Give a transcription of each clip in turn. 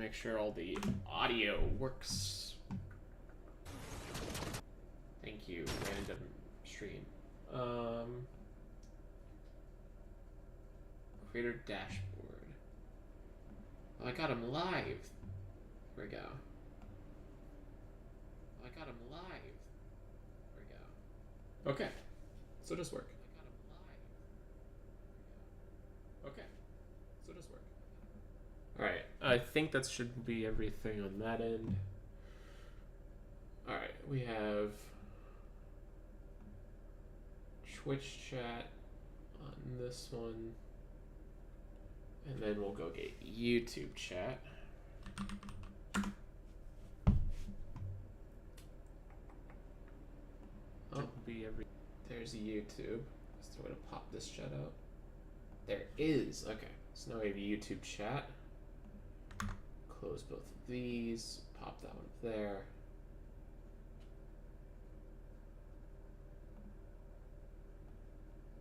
make sure all the audio works. Thank you, random stream. Creator dashboard. Oh, I got him live. Here we go. Oh, I got him live. Here we go. Okay. So just work. I got him live. Okay. So just work. Alright. I think that should be everything on that end. Alright. We have Twitch chat on this one. And then we'll go get YouTube chat. Oh, there's YouTube. Is there a way to pop this chat out? There is. Okay. So now we have YouTube chat. Close both of these. Pop that one there.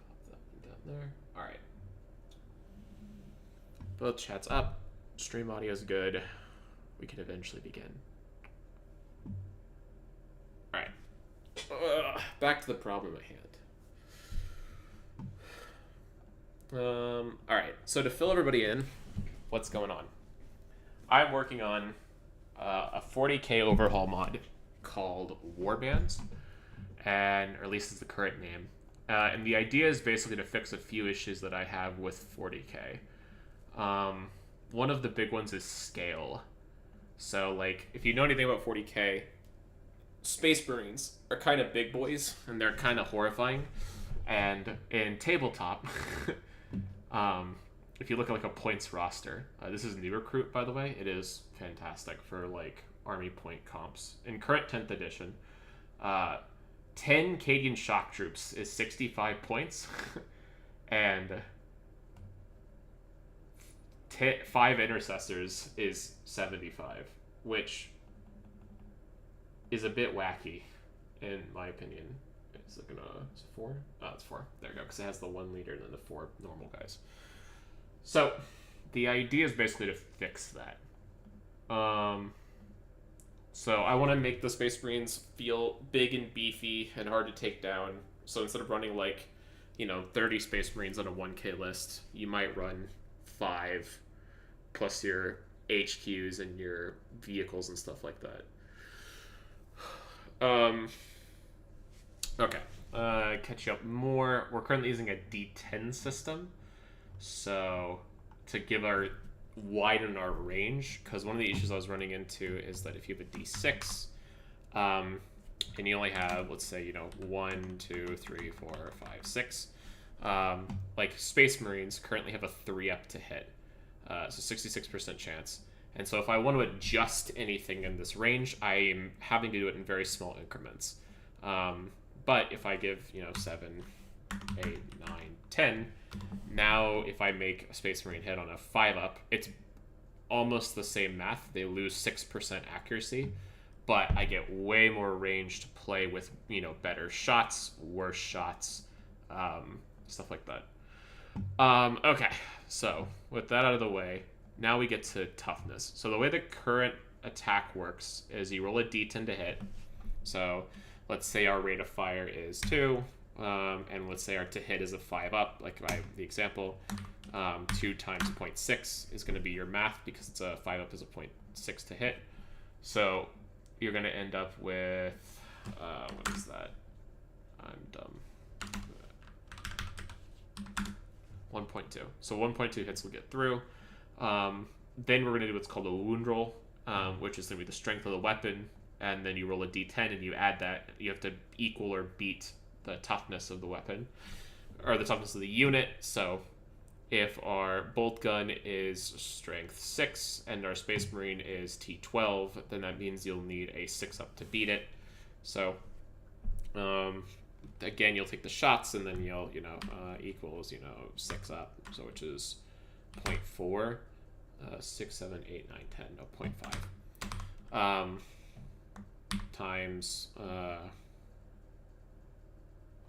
Pop that one down there. All right. Both chats up. Stream audio is good. We can eventually begin. All right. Back to the problem at hand. All right. So to fill everybody in, what's going on? I'm working on a 40k overhaul mod called Warbands, or at least it's the current name. And the idea is basically to fix a few issues that I have with 40k. One of the big ones is scale. So, like, if you know anything about 40k, Space Marines are kind of big boys, and they're kind of horrifying. And in tabletop, if you look at, like, a points roster, this is new recruit, by the way. It is fantastic for, like, army point comps. In current 10th edition, 10 Cadian shock troops is 65 points, and 5 intercessors is 75, which is a bit wacky, in my opinion. Is it 4? Oh, it's 4. There we go, because it has the 1 leader and then the 4 normal guys. So, the idea is basically to fix that. So I want to make the Space Marines feel big and beefy and hard to take down. So instead of running, like, 30 Space Marines on a 1k list, you might run 5 plus your HQs and your vehicles and stuff like that. Okay. Catch you up more. We're currently using a D10 system. So to widen our range, because one of the issues I was running into is that if you have a D6, and you only have, let's say, 1, 2, 3, 4, 5, 6, like Space Marines currently have a 3 up to hit. So 66% chance. And so if I want to adjust anything in this range, I'm having to do it in very small increments. But if I give, 7, 8, 9, 10, now if I make a Space Marine hit on a 5 up, it's almost the same math. They lose 6% accuracy, but I get way more range to play with, better shots, worse shots, stuff like that. Okay, so with that out of the way, now we get to toughness. So the way the current attack works is you roll a d10 to hit. So let's say our rate of fire is 2, and let's say our to hit is a 5 up, like the example. 2 times 0.6 is going to be your math, because it's a 5 up is a 0.6 to hit. So you're going to end up with, what is that? I'm dumb. 1.2. So 1.2 hits will get through. Then we're going to do what's called a wound roll, which is going to be the strength of the weapon, and then you roll a d10 and you add that. You have to equal or beat the toughness of the weapon, or the toughness of the unit. So if our bolt gun is strength 6 and our Space Marine is T12, then that means you'll need a 6 up to beat it. So again, you'll take the shots, and then you'll, equals, 6 up, so which is 0.4, 6, 7, 8, 9, 10, no, 0.5. Times,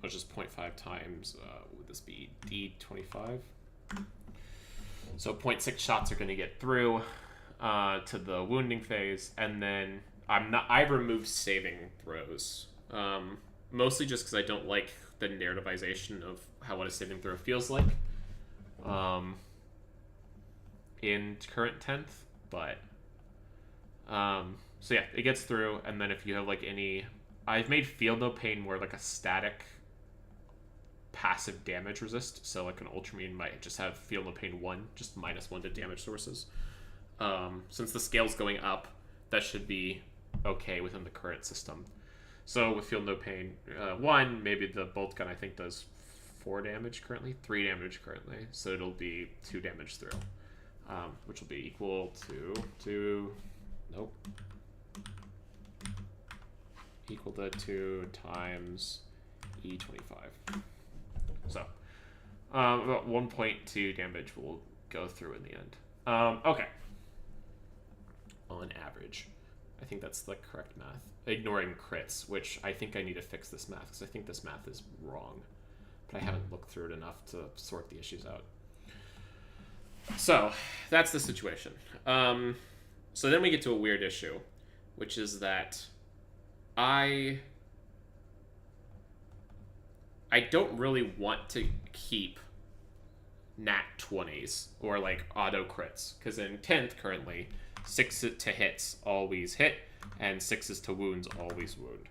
which is 0.5 times, would this be D25? So 0.6 shots are going to get through. to the wounding phase, and then I removed saving throws. Mostly just because I don't like the narrativization of what a saving throw feels like. In current 10th, but so yeah, it gets through, and then if you have like any, I've made Feel No Pain more like a static passive damage resist, so like an Ultramarine might just have Feel No Pain 1, just -1 to damage sources. Since the scale's going up, that should be okay within the current system. So with Feel No Pain 1, maybe the bolt gun I think does 4 damage currently, 3 damage currently, so it'll be 2 damage through, which will be equal to nope, equal to 2 times E25. So about 1.2 damage will go through in the end. Okay. On average. I think that's the correct math. Ignoring crits, which I think I need to fix this math, because I think this math is wrong. But I haven't looked through it enough to sort the issues out. So, that's the situation. So then we get to a weird issue, which is that I don't really want to keep nat 20s or like auto crits, because in 10th currently 6 to hits always hit and 6s to wounds always wound,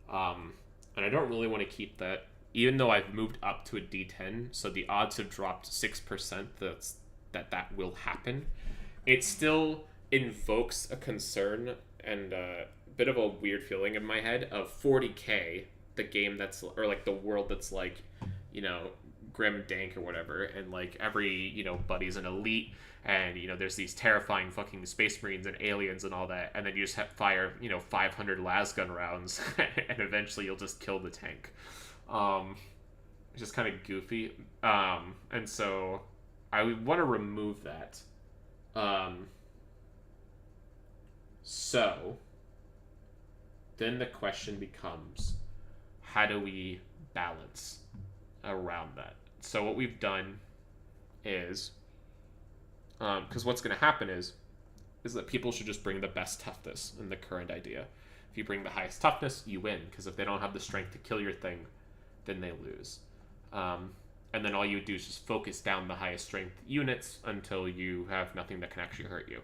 and I don't really want to keep that, even though I've moved up to a D10, so the odds have dropped 6% that will happen. It still invokes a concern and a bit of a weird feeling in my head of 40k, the game that's, or like the world that's like, you know, Grim Dank or whatever, and like every, you know, buddy's an elite, and you know there's these terrifying fucking space marines and aliens and all that, and then you just fire, you know, 500 lasgun rounds and eventually you'll just kill the tank. It's just kind of goofy, and so I want to remove that. So then the question becomes, how do we balance around that? So what we've done is, because what's going to happen is that people should just bring the best toughness in the current idea. If you bring the highest toughness, you win, because if they don't have the strength to kill your thing, then they lose. And then all you do is just focus down the highest strength units until you have nothing that can actually hurt you.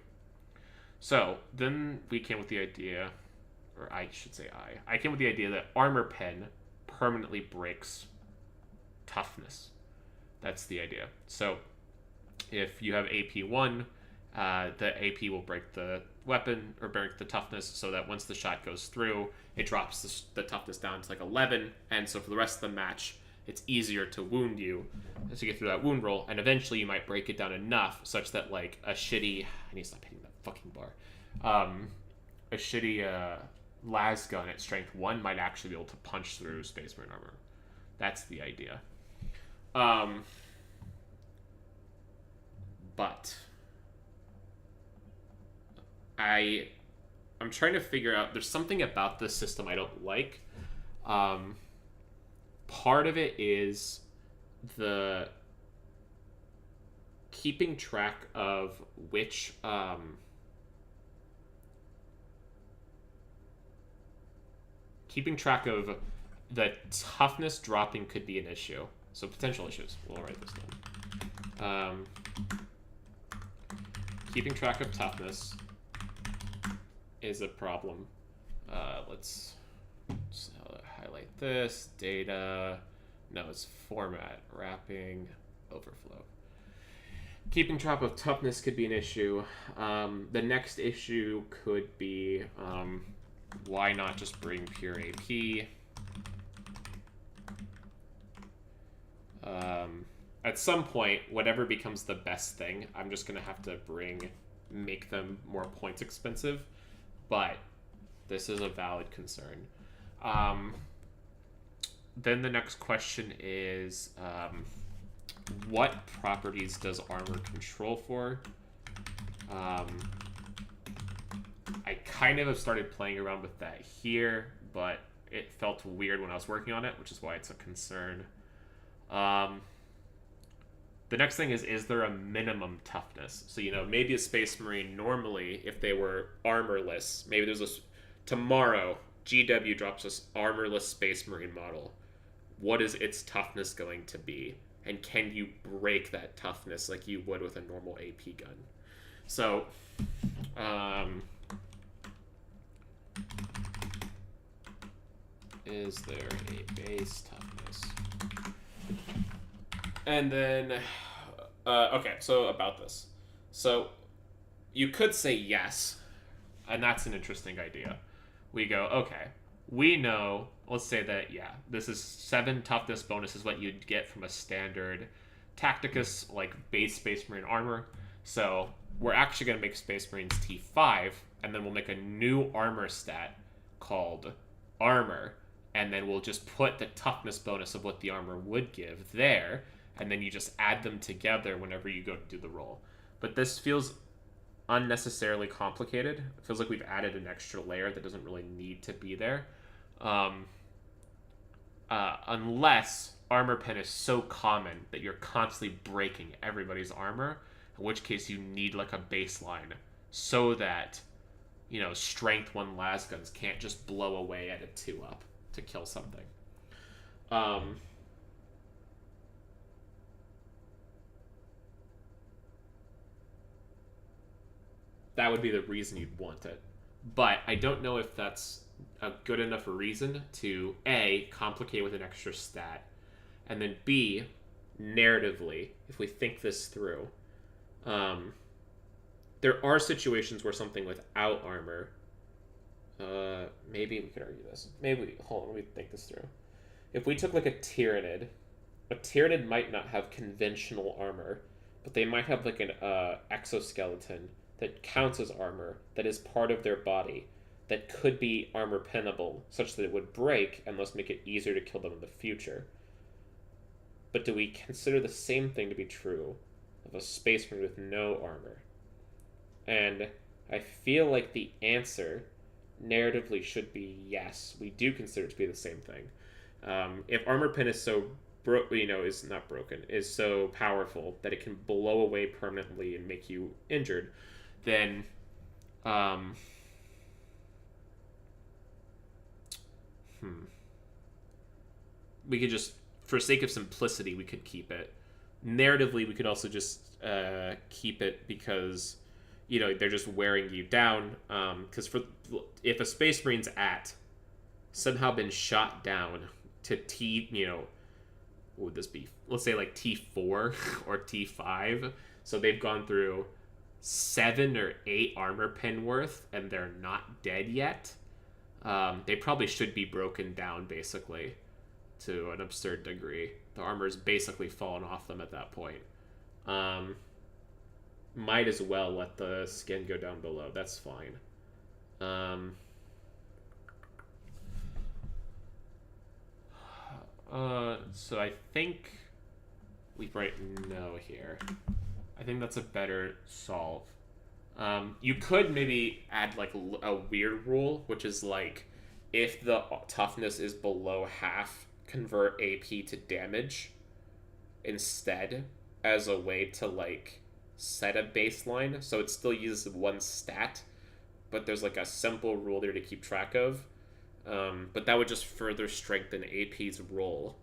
So then we came with the idea, or I should say I came with the idea that Armor Pen permanently breaks toughness. That's the idea. So if you have AP1, the AP will break the weapon or break the toughness, so that once the shot goes through, it drops the toughness down to like 11, and so for the rest of the match, it's easier to wound you as you get through that wound roll, and eventually you might break it down enough such that like a shitty, I need to stop hitting that fucking bar, a shitty las gun at strength 1 might actually be able to punch through Space Marine armor. That's the idea. But I'm trying to figure out, there's something about this system I don't like. Part of it is the keeping track of which keeping track of the toughness dropping could be an issue. So potential issues. We'll write this down. Keeping track of toughness is a problem. Let's highlight this. Data. No, it's format. Wrapping. Overflow. Keeping track of toughness could be an issue. The next issue could be why not just bring pure AP? At some point, whatever becomes the best thing, I'm just going to have to make them more points expensive, but this is a valid concern. Then the next question is, what properties does armor control for? I kind of have started playing around with that here, but it felt weird when I was working on it, which is why it's a concern. The next thing is there a minimum toughness? So, maybe a Space Marine normally, if they were armorless, maybe there's a... Tomorrow, GW drops this armorless Space Marine model. What is its toughness going to be? And can you break that toughness like you would with a normal AP gun? So, is there a base toughness? And then, okay, so about this. So, you could say yes, and that's an interesting idea. We go, okay, we know, let's say that, yeah, this is 7 toughness bonus is what you'd get from a standard Tacticus, like, base Space Marine armor. So, we're actually going to make Space Marines T5, and then we'll make a new armor stat called Armor, and then we'll just put the toughness bonus of what the armor would give there, and then you just add them together whenever you go to do the roll. But this feels unnecessarily complicated. It feels like we've added an extra layer that doesn't really need to be there. Unless armor pen is so common that you're constantly breaking everybody's armor, in which case you need like a baseline so that, strength 1 lasguns can't just blow away at a 2-up to kill something. That would be the reason you'd want it. But I don't know if that's a good enough reason to, A, complicate with an extra stat, and then B, narratively, if we think this through, there are situations where something without armor, maybe we could argue this. Hold on, let me think this through. If we took like a Tyranid might not have conventional armor, but they might have like an exoskeleton that counts as armor, that is part of their body, that could be armor pinnable, such that it would break and thus make it easier to kill them in the future. But do we consider the same thing to be true of a Space Marine with no armor? And I feel like the answer narratively should be yes. We do consider it to be the same thing. If armor pin is so is so powerful that it can blow away permanently and make you injured, then we could just, for sake of simplicity, we could keep it. Narratively, we could also just keep it because, they're just wearing you down. Because if a Space Marine's somehow been shot down to what would this be? Let's say like T4 or T5. So they've gone through 7 or 8 armor pin worth and they're not dead yet. They probably should be broken down basically to an absurd degree. The armor's basically fallen off them at that point. Might as well let the skin go down below. That's fine. So I think we write no here. I think that's a better solve. You could maybe add like a weird rule, which is like if the toughness is below half, convert AP to damage instead as a way to like set a baseline. So it still uses 1 stat, but there's like a simple rule there to keep track of. But that would just further strengthen AP's role,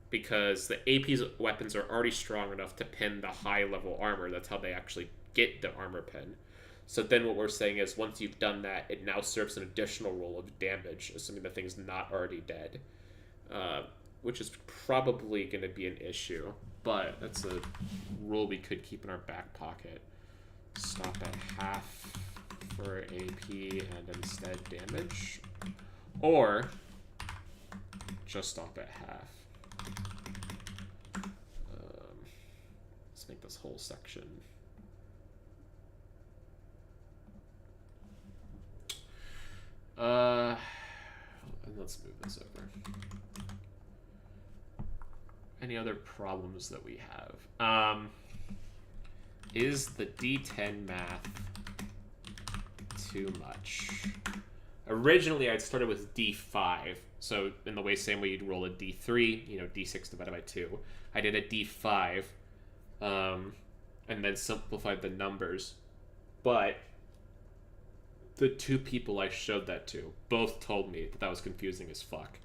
because the AP's weapons are already strong enough to pin the high level armor. That's how they actually get the armor pin. So then what we're saying is once you've done that, it now serves an additional role of damage, assuming the thing's not already dead, which is probably going to be an issue, but that's a rule we could keep in our back pocket. Stop at half for AP and instead damage. Or just stop at half. Let's make this whole section. And let's move this over. Any other problems that we have? Is the D10 math too much? Originally, I'd started with D5, so in the same way you'd roll a D3, D6 divided by 2. I did a D5, and then simplified the numbers. But the two people I showed that to both told me that was confusing as fuck.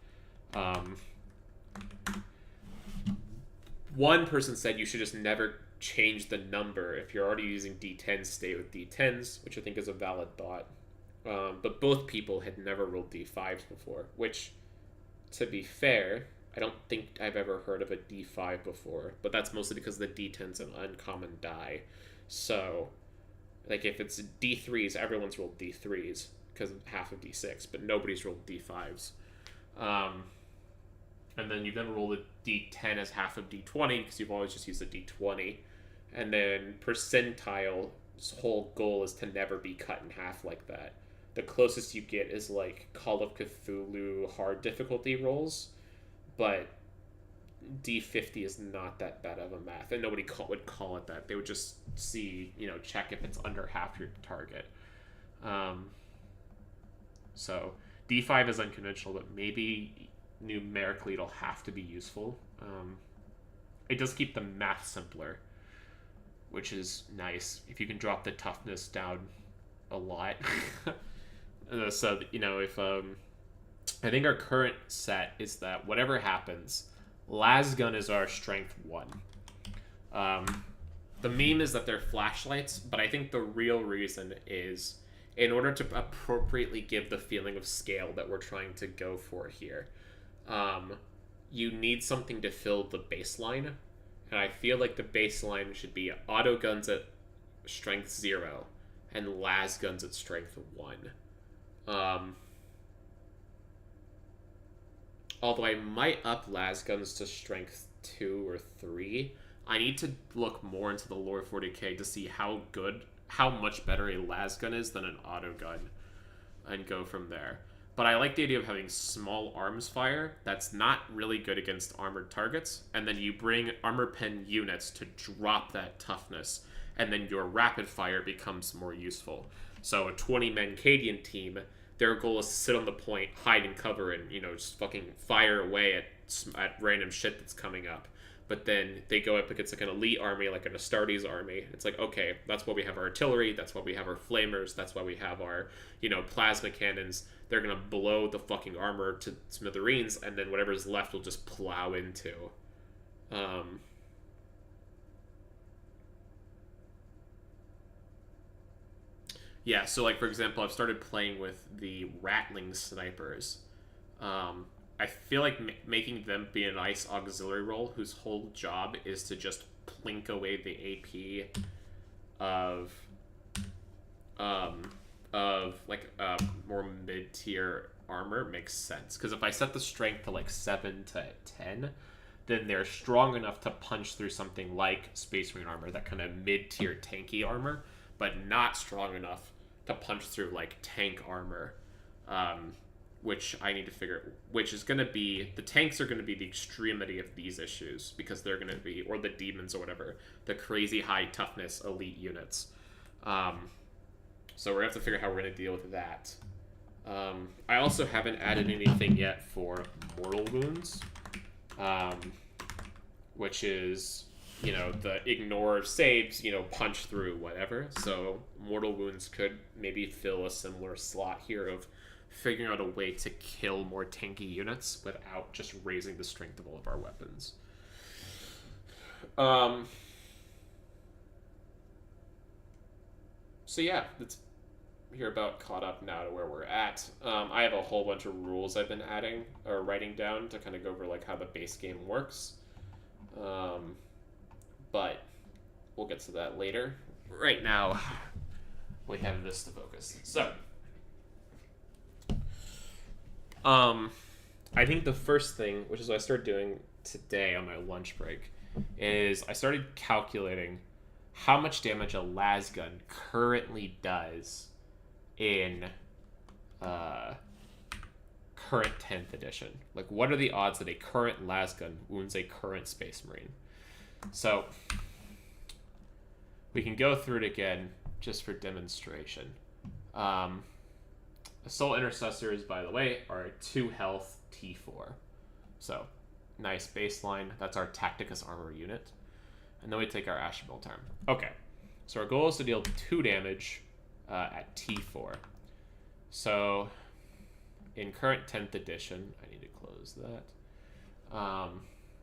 One person said you should just never change the number. If you're already using D10s, stay with D10s, which I think is a valid thought. But both people had never rolled D5s before, which, to be fair, I don't think I've ever heard of a D5 before, but that's mostly because the D10's an uncommon die. So, like, if it's D3s, everyone's rolled D3s because of half of D6, but nobody's rolled D5s. And then you then roll a D10 as half of D20 because you've always just used a D20. And then percentile's whole goal is to never be cut in half like that. The closest you get is like Call of Cthulhu hard difficulty rolls, but D50 is not that bad of a math, and nobody would call it that. They would just see, check if it's under half your target. So D5 is unconventional, but maybe numerically it'll have to be useful. It does keep the math simpler, which is nice. If you can drop the toughness down a lot. So, if I think our current set is that whatever happens, Lasgun is our strength 1. The meme is that they're flashlights, but I think the real reason is in order to appropriately give the feeling of scale that we're trying to go for here, you need something to fill the baseline. And I feel like the baseline should be auto guns at strength 0 and las guns at strength 1. Although I might up las guns to strength 2 or 3. I need to look more into the lore 40k to see how much better a las gun is than an auto gun, and go from there. But I like the idea of having small arms fire that's not really good against armored targets, and then you bring armor pen units to drop that toughness, and then your rapid fire becomes more useful. So a 20-man Cadian team, their goal is to sit on the point, hide and cover, and just fucking fire away at random shit that's coming up. But then they go up against like an elite army, like an Astartes army. It's like, okay, that's why we have our artillery, that's why we have our flamers, that's why we have our, plasma cannons. They're gonna blow the fucking armor to smithereens, and then whatever's left will just plow into. Yeah, so like for example, I've started playing with the Ratling snipers. I feel like making them be a nice auxiliary role whose whole job is to just plink away the AP of more mid-tier armor makes sense. Because if I set the strength to like 7 to 10, then they're strong enough to punch through something like Space Marine armor, that kind of mid-tier tanky armor, but not strong enough to punch through like tank armor. Which I need to figure, which is going to be, the tanks are going to be the extremity of these issues, because they're going to be, or the demons or whatever, the crazy high toughness elite units. So we're going to have to figure out how we're going to deal with that. I also haven't added anything yet for mortal wounds, which is, the ignore saves, punch through, whatever. So mortal wounds could maybe fill a similar slot here of figuring out a way to kill more tanky units without just raising the strength of all of our weapons. So yeah, you're about caught up now to where we're at. I have a whole bunch of rules I've been adding or writing down to kind of go over like how the base game works. But we'll get to that later. Right now, we have this to focus. So, I think the first thing, which is what I started doing today on my lunch break, is I started calculating how much damage a las gun currently does in current 10th edition. Like, what are the odds that a current las gun wounds a current Space Marine? So, we can go through it again just for demonstration. Assault Intercessors, by the way, are a 2 health T4. So, nice baseline. That's our Tacticus armor unit. And then we take our Ashenville turn. Okay. So our goal is to deal 2 damage at T4. So in current 10th edition, I need to close that.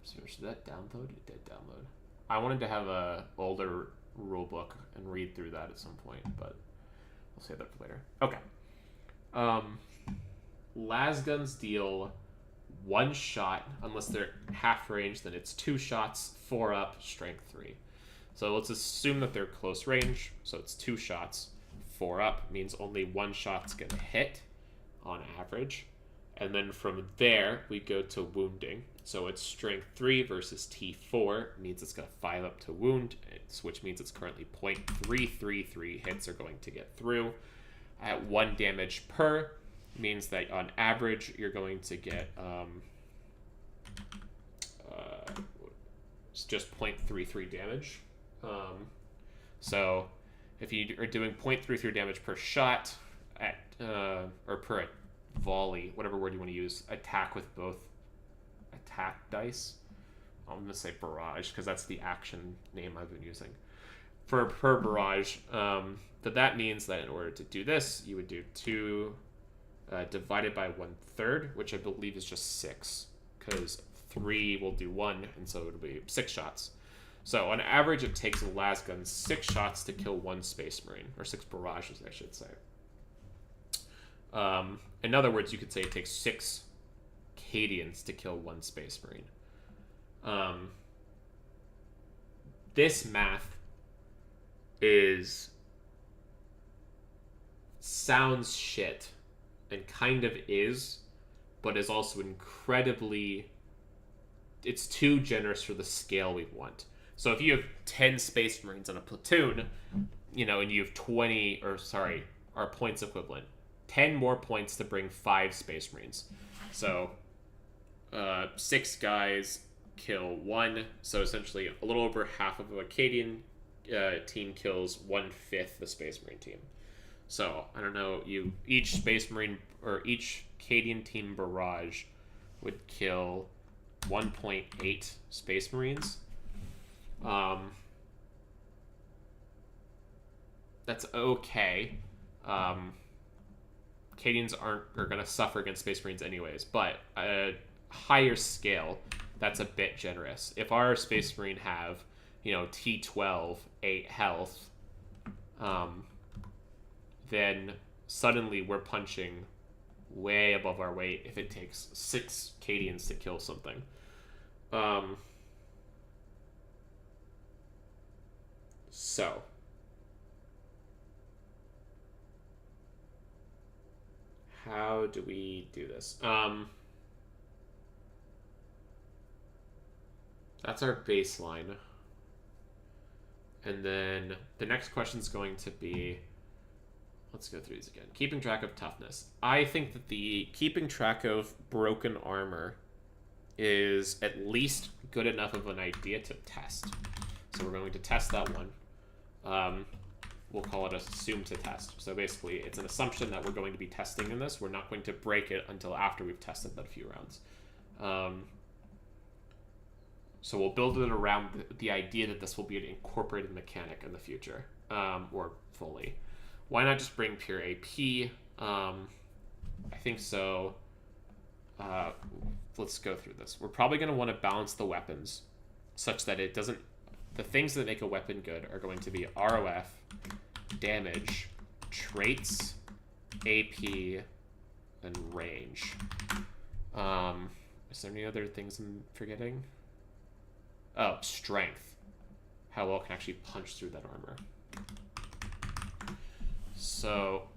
So should that download? It did download. I wanted to have a older rule book and read through that at some point, but we'll save that for later. Okay. Lasguns deal 1 shot, unless they're half range, then it's 2 shots, 4 up, strength 3. So let's assume that they're close range, so it's 2 shots, 4 up, means only 1 shot's gonna hit on average. And then from there, we go to wounding. So it's strength 3 versus T4, means it's gonna 5 up to wound, which means it's currently 0.333 hits are going to get through. At 1 damage per, means that on average you're going to get it's just 0.33 damage. So if you are doing 0.33 damage per shot at or per volley, whatever word you want to use, attack with both attack dice. I'm gonna say barrage because that's the action name I've been using for per barrage. But that means that in order to do this, you would do 2 divided by 1/3, which I believe is just 6, because 3 will do 1, and so it'll be 6 shots. So on average, it takes a lasgun 6 shots to kill 1 Space Marine, or 6 barrages, I should say. In other words, you could say it takes 6 Cadians to kill 1 Space Marine. This math sounds shit, and kind of is, but is also incredibly... It's too generous for the scale we want. So if you have 10 Space Marines in a platoon, and you have 20, our points equivalent, 10 more points to bring 5 Space Marines. So 6 guys kill 1, so essentially a little over half of a Cadian team kills 1/5 the Space Marine team. So I don't know, each Space Marine or each Cadian team barrage would kill 1.8 Space Marines. That's okay. Cadians are going to suffer against Space Marines anyways, but a higher scale, that's a bit generous. If our Space Marine have, T12, 8 health, then suddenly we're punching way above our weight if it takes 6 Cadians to kill something. So how do we do this? That's our baseline. And then the next question is going to be, let's go through these again. Keeping track of toughness. I think that the keeping track of broken armor is at least good enough of an idea to test. So we're going to test that one. We'll call it assume to test. So basically, it's an assumption that we're going to be testing in this. We're not going to break it until after we've tested that a few rounds. So we'll build it around the idea that this will be an incorporated mechanic in the future, or fully. Why not just bring pure AP? I think so. Let's go through this. We're probably going to want to balance the weapons such that it doesn't... The things that make a weapon good are going to be ROF, damage, traits, AP, and range. Is there any other things I'm forgetting? Oh, strength. How well can actually punch through that armor. So...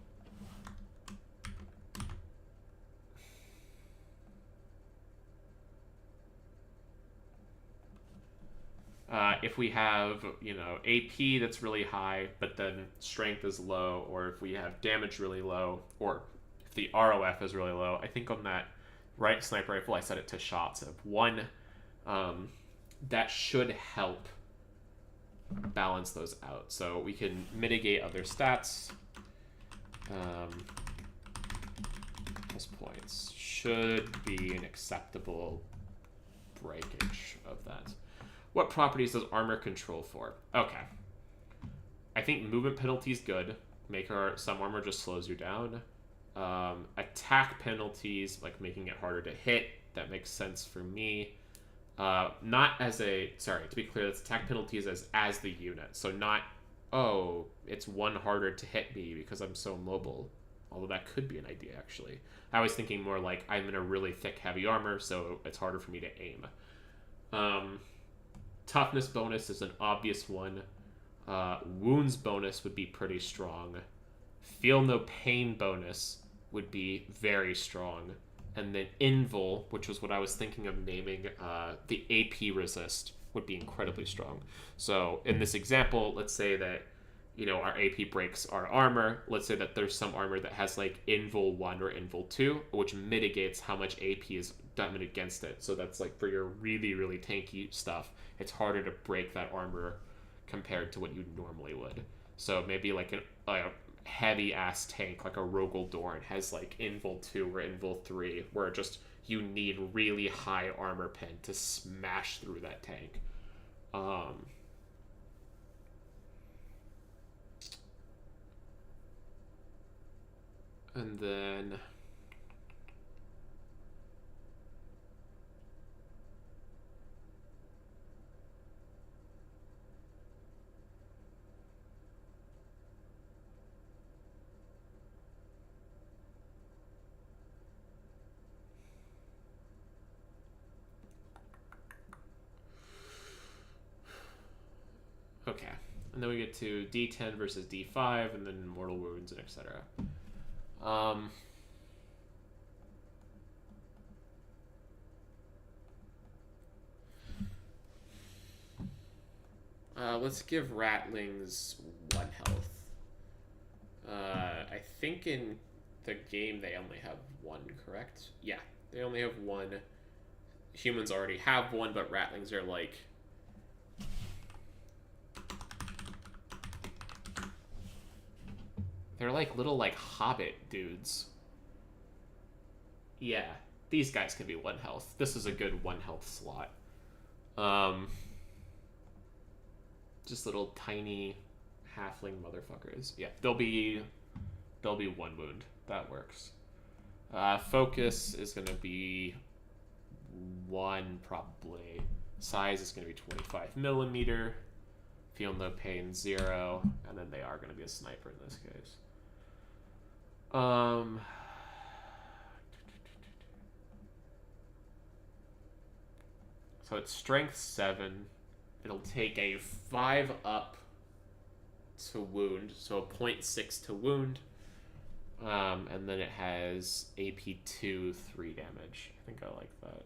if we have, AP that's really high, but then strength is low, or if we have damage really low, or if the ROF is really low, I think on that right sniper rifle, I set it to shots of 1. That should help balance those out. So we can mitigate other stats. Plus points should be an acceptable breakage of that. What properties does armor control for? Okay. I think movement penalty is good. Some armor just slows you down. Attack penalties, like making it harder to hit, that makes sense for me. Not as a... Sorry, to be clear, that's attack penalties as the unit. So not, oh, it's one harder to hit me because I'm so mobile. Although that could be an idea, actually. I was thinking more like I'm in a really thick, heavy armor, so it's harder for me to aim. Toughness bonus is an obvious one. Wounds bonus would be pretty strong. Feel no pain bonus would be very strong. And then invul, which was what I was thinking of naming, the AP resist would be incredibly strong. So in this example, let's say that, you know, our AP breaks our armor. Let's say that there's some armor that has like invul 1 or invul 2, which mitigates how much AP is done against it. So that's like for your really, really tanky stuff, it's harder to break that armor compared to what you normally would. So maybe like a heavy ass tank like a Rogel Dorn has like invul 2 or invul 3, where just you need really high armor pen to smash through that tank. And then okay. And then we get to D10 versus D5, and then mortal wounds, and etc. Let's give Ratlings 1 health. I think in the game they only have 1, correct? Yeah, they only have 1. Humans already have 1, but Ratlings are like... They're like little, like, hobbit dudes. Yeah, these guys can be 1 health. This is a good 1 health slot. Just little tiny halfling motherfuckers. Yeah, they'll be 1 wound. That works. Focus is gonna be 1 probably. Size is gonna be 25 millimeter. Feel no pain 0, and then they are gonna be a sniper in this case. So it's strength 7. It'll take a 5 up to wound, so a 0.6 to wound. And then it has AP 2, 3 damage. I think I like that.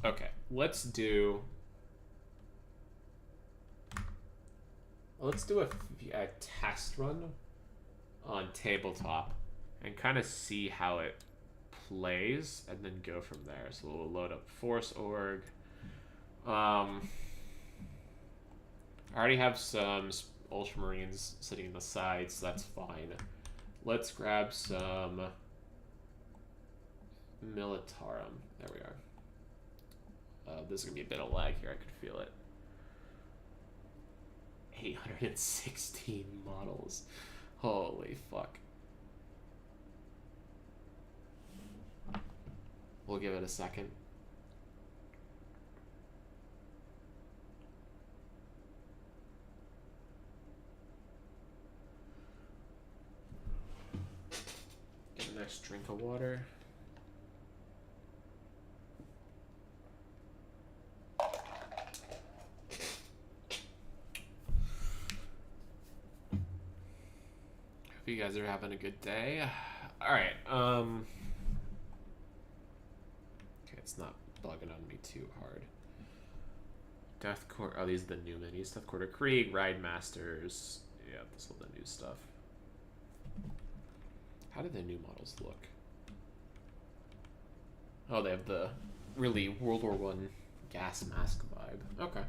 Okay, let's do a test run on tabletop and kind of see how it plays, and then go from there. So we'll load up Force Org. I already have some Ultramarines sitting in the side, so that's fine. Let's grab some Militarum. There we are. This is going to be a bit of lag here. I could feel it. 816 models. Holy fuck. We'll give it a second. Get a nice drink of water. Hope you guys are having a good day. Alright, okay, it's not bugging on me too hard. Death Court, oh, these are the new minis. Death Court of Krieg, Ride Masters. Yeah, this is all the new stuff. How do the new models look? Oh, they have the really World War I gas mask vibe. Okay.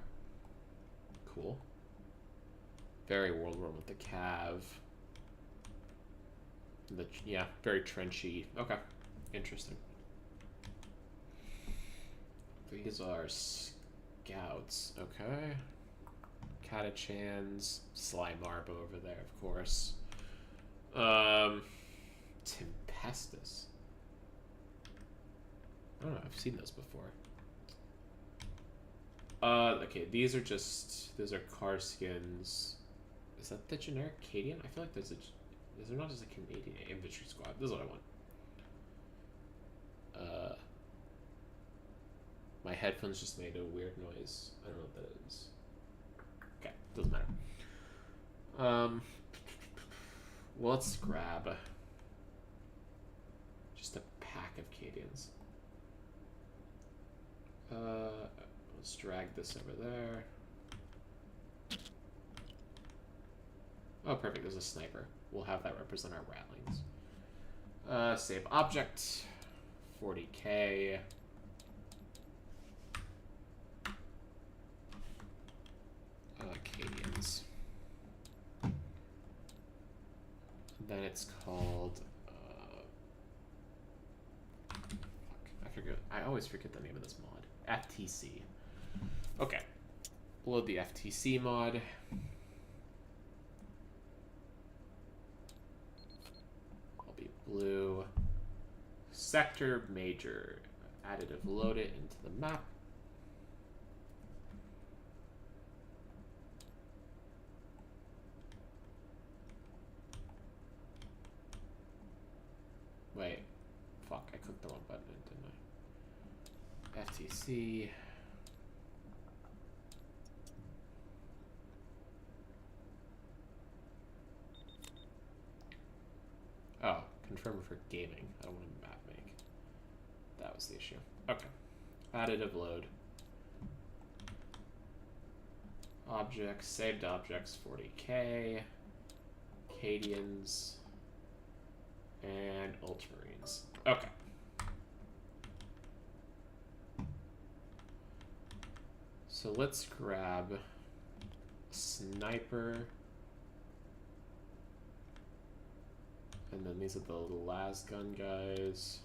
cool. Very World War with the cav. Yeah, very trenchy. Okay, interesting. These are scouts. Okay. Catachans. Slimarbo over there, of course. Tempestus. I don't know, I've seen those before. Okay, these are car skins. Is that the generic Cadian? I feel like is there not just a Canadian infantry squad? This is what I want. My headphones just made a weird noise. I don't know what that is. Okay, doesn't matter. Well, let's grab just a pack of Cadians. Let's drag this over there. Oh, perfect. There's a sniper. We'll have that represent our rattlings. Save object. 40k. Cadians. Then it's called. Fuck. I always forget the name of this mod. FTC. Okay. Load the FTC mod. I'll be blue. Sector major. Additive load it into the map. Wait. Fuck, I clicked the wrong button, didn't I? FTC. Oh, confirm for gaming. I don't want to map make. That was the issue. Okay. Additive load. Objects, saved objects, 40k. Cadians. And Ultramarines. Okay. So let's grab Sniper. And then these are the las gun guys.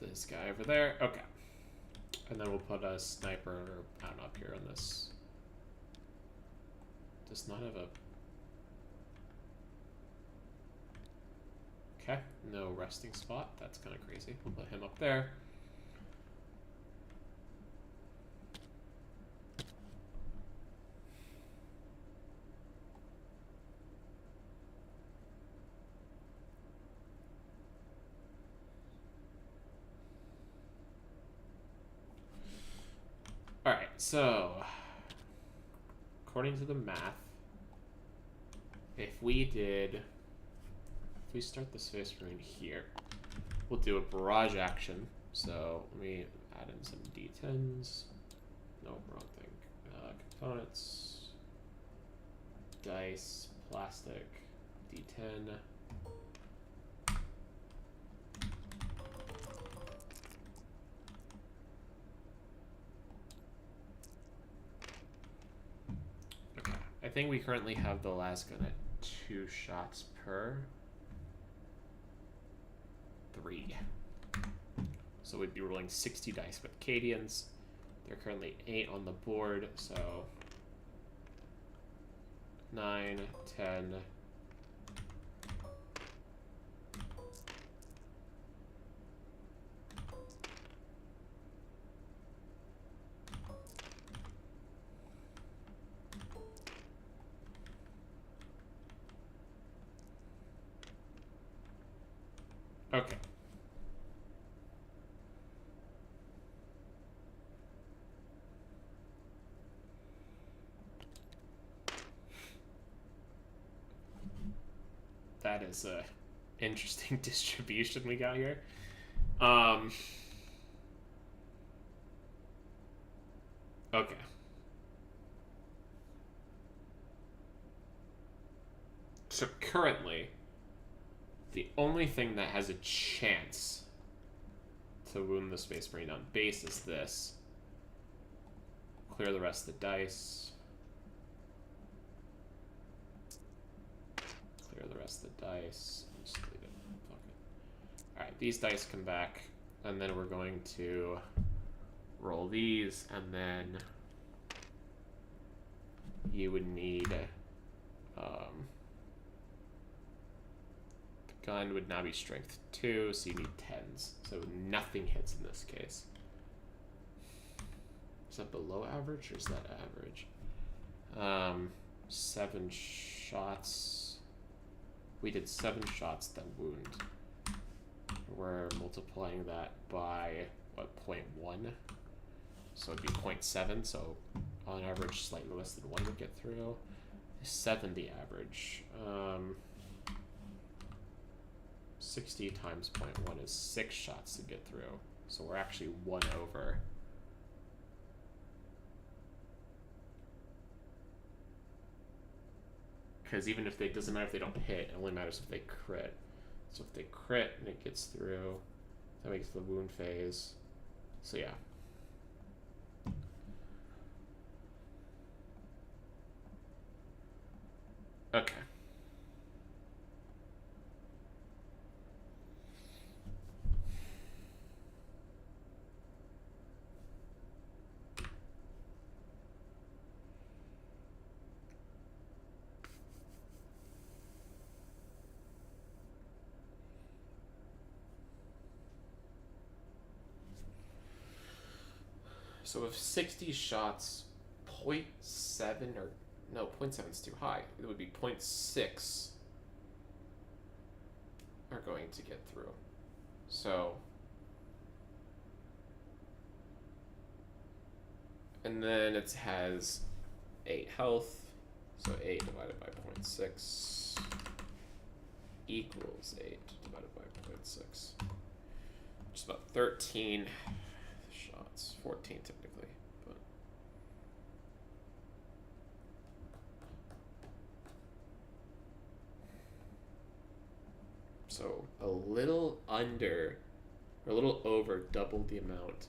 This guy over there. Okay. And then we'll put a sniper, I don't know, up here on this. Does not have a... Okay, no resting spot. That's kind of crazy. We'll put him up there. Alright, so according to the math, if we start the Space Marine here, we'll do a barrage action. So let me add in some D10s. No, wrong thing. Components, dice, plastic, D10. I think we currently have the las gun at 2 shots per 3. So we'd be rolling 60 dice with Cadians. They're currently 8 on the board, so 9, 10. Okay. that is a interesting distribution we got here. Okay. So currently, the only thing that has a chance to wound the Space Marine on base is this. Clear the rest of the dice. Clear the rest of the dice. Just leave it. Fuck it. Alright, these dice come back, and then we're going to roll these, and then you would need the gun would now be strength 2, so you need 10s. So nothing hits in this case. Is that below average or is that average? 7 shots. We did 7 shots that wound. We're multiplying that by, what, 0.1? So it'd be 0.7, so on average slightly less than 1 would get through. 7 the average. 60 times 0.1 is 6 shots to get through. So we're actually 1 over. Because even if it doesn't matter if they don't hit, it only matters if they crit. So if they crit and it gets through, that makes the wound phase. So yeah. Okay. So with 60 shots, 0.7 or no, 0.7 is too high. It would be 0.6 are going to get through. So, and then it has 8 health. So 8 divided by 0.6 equals 8 divided by 0.6. Which is about 13 shots. 14 technically. But so a little under, or a little over double the amount.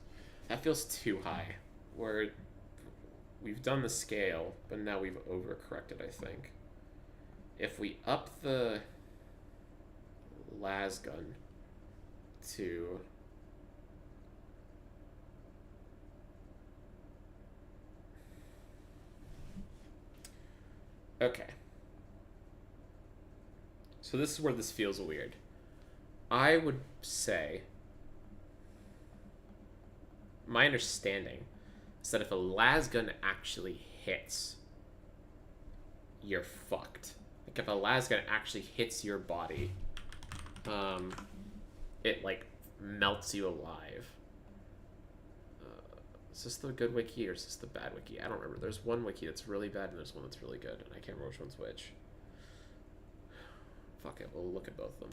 That feels too high. We've done the scale, but now we've overcorrected, I think. If we up the las gun to okay. So this is where this feels weird. I would say my understanding is that if a las gun actually hits, you're fucked. Like if a las gun actually hits your body, it like melts you alive. Is this the good wiki or is this the bad wiki? I don't remember. There's one wiki that's really bad and there's one that's really good, and I can't remember which one's which. Fuck it, we'll look at both of them.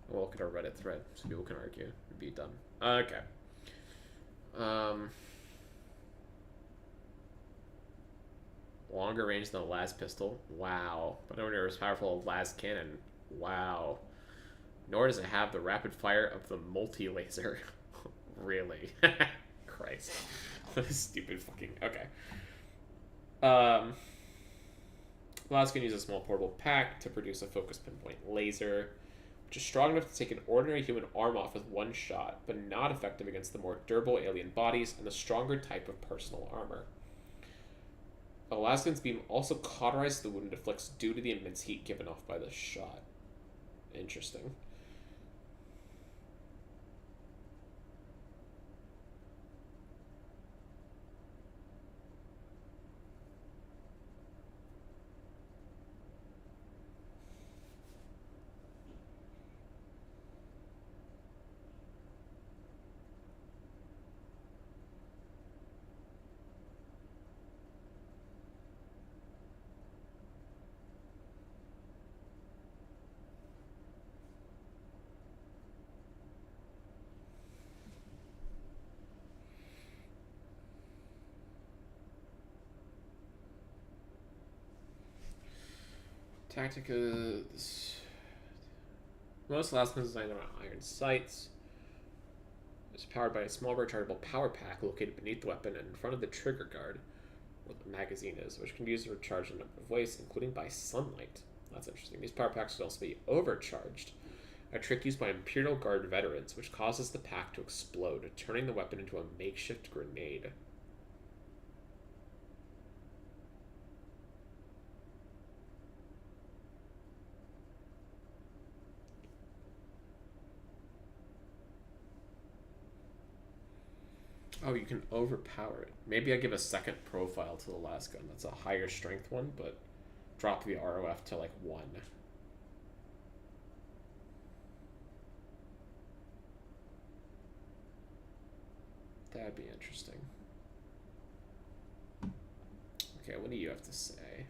We'll look at our Reddit thread so people can argue and be dumb. Okay. Longer range than a las pistol. Wow. But nowhere near as powerful as las cannon. Wow. Nor does it have the rapid fire of the multi-laser. Really? Christ. What a stupid fucking... Okay. Las can use a small portable pack to produce a focused pinpoint laser, which is strong enough to take an ordinary human arm off with one shot, but not effective against the more durable alien bodies and the stronger type of personal armor. Alaskan's beam also cauterizes the wound and deflects due to the immense heat given off by the shot. Interesting. Tacticas. Most last ones designed around iron sights. It's powered by a small rechargeable power pack located beneath the weapon and in front of the trigger guard, where the magazine is, which can be used to recharge in a number of ways, including by sunlight. That's interesting. These power packs can also be overcharged, a trick used by Imperial Guard veterans, which causes the pack to explode, turning the weapon into a makeshift grenade. Oh, you can overpower it. Maybe I give a second profile to the last gun. That's a higher strength one, but drop the ROF to like 1. That'd be interesting. Okay, what do you have to say?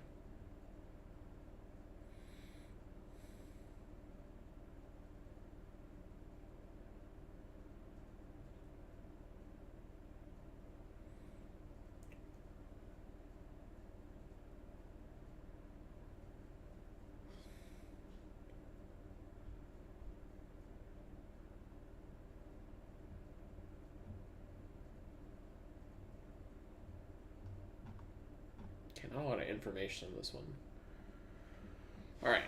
Not a lot of information on this one. Alright,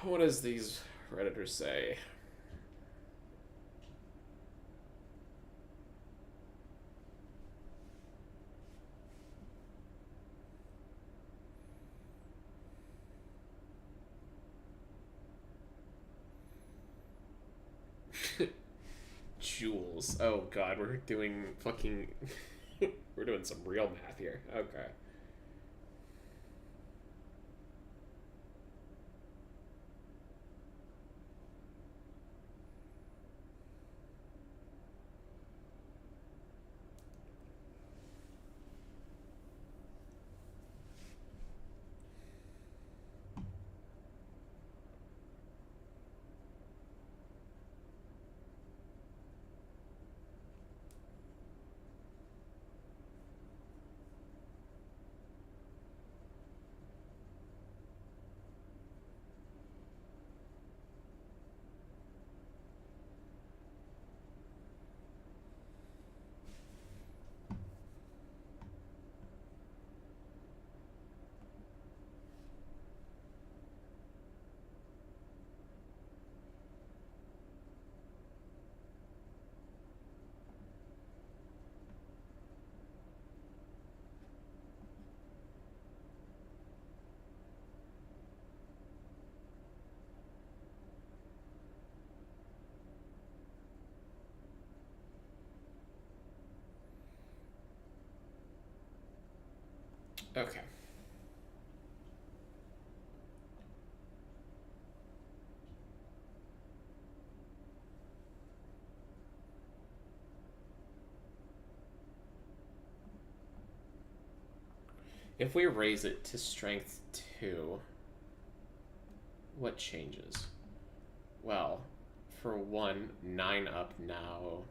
what does these Redditors say? Joules. Oh god, we're doing fucking... we're doing some real math here. Okay. Okay. If we raise it to strength 2, what changes? Well, for 1, 9 up now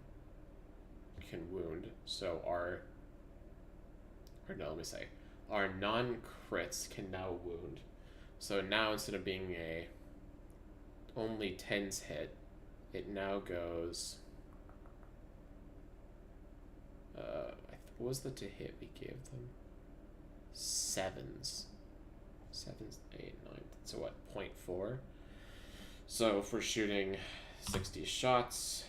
can wound, so our non-crits can now wound. So now instead of being a only 10s hit, it now goes... what was the to hit we gave them? 7s. 7s, 8, 9. So what, 0.4? So if we're shooting 60 shots,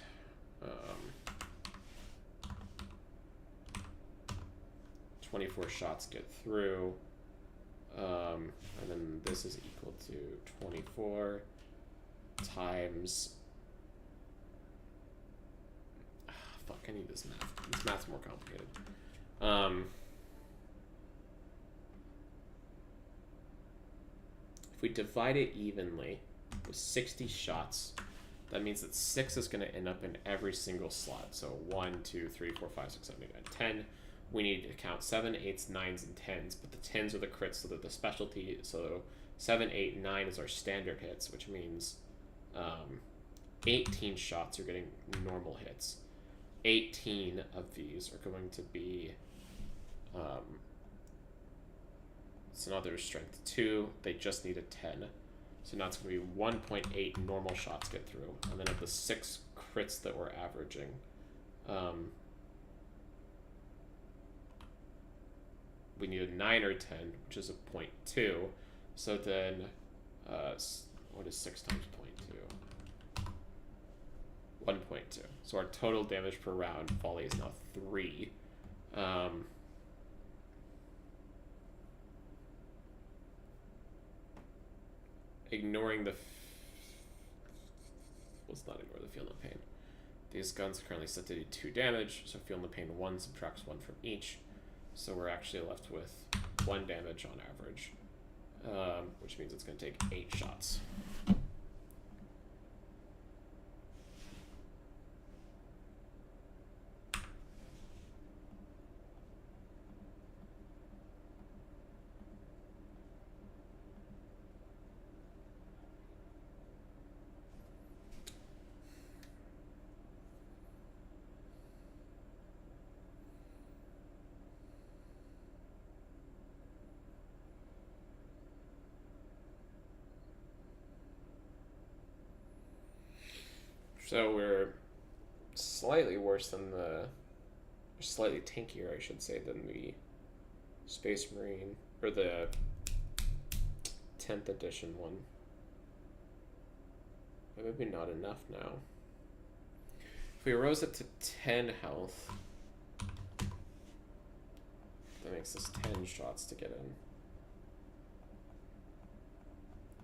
24 shots get through, and then this is equal to 24 times... fuck, I need this math. This math's more complicated. If we divide it evenly with 60 shots, that means that 6 is going to end up in every single slot. So 1, 2, 3, 4, 5, 6, 7, 8, 9, 10. We need to count 7, 8s, 9s, and 10s, but the 10s are the crits, so that the specialty, so 7, 8, 9 is our standard hits, which means 18 shots are getting normal hits. 18 of these are going to be, so now there's strength 2, they just need a 10. So now it's going to be 1.8 normal shots get through. And then of the 6 crits that we're averaging, we need a 9 or 10, which is a 0.2. So then, what is 6 times 0.2? 1.2. So our total damage per round volley is now 3. Ignoring the... let's not ignore the feel no pain. These guns are currently set to do 2 damage, so feel no pain 1 subtracts 1 from each. So we're actually left with 1 damage on average, which means it's going to take 8 shots. So we're slightly worse than slightly tankier, I should say, than the Space Marine, or the 10th edition one. But maybe not enough now. If we rose it to 10 health, that makes us 10 shots to get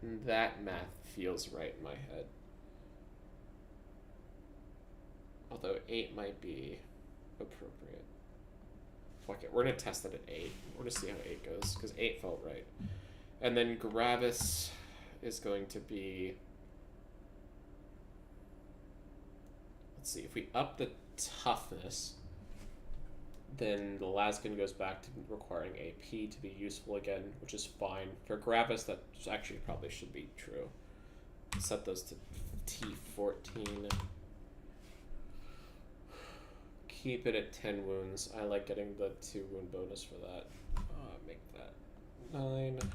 in. And that math feels right in my head. Although 8 might be appropriate. Fuck it, we're gonna test it at 8. We're gonna see how 8 goes, because 8 felt right. And then Gravis is going to be... let's see, if we up the toughness, then the Laskin goes back to requiring AP to be useful again, which is fine. For Gravis, that actually probably should be true. Set those to T14. Keep it at 10 wounds. I like getting the 2 wound bonus for that. Make that 9. Do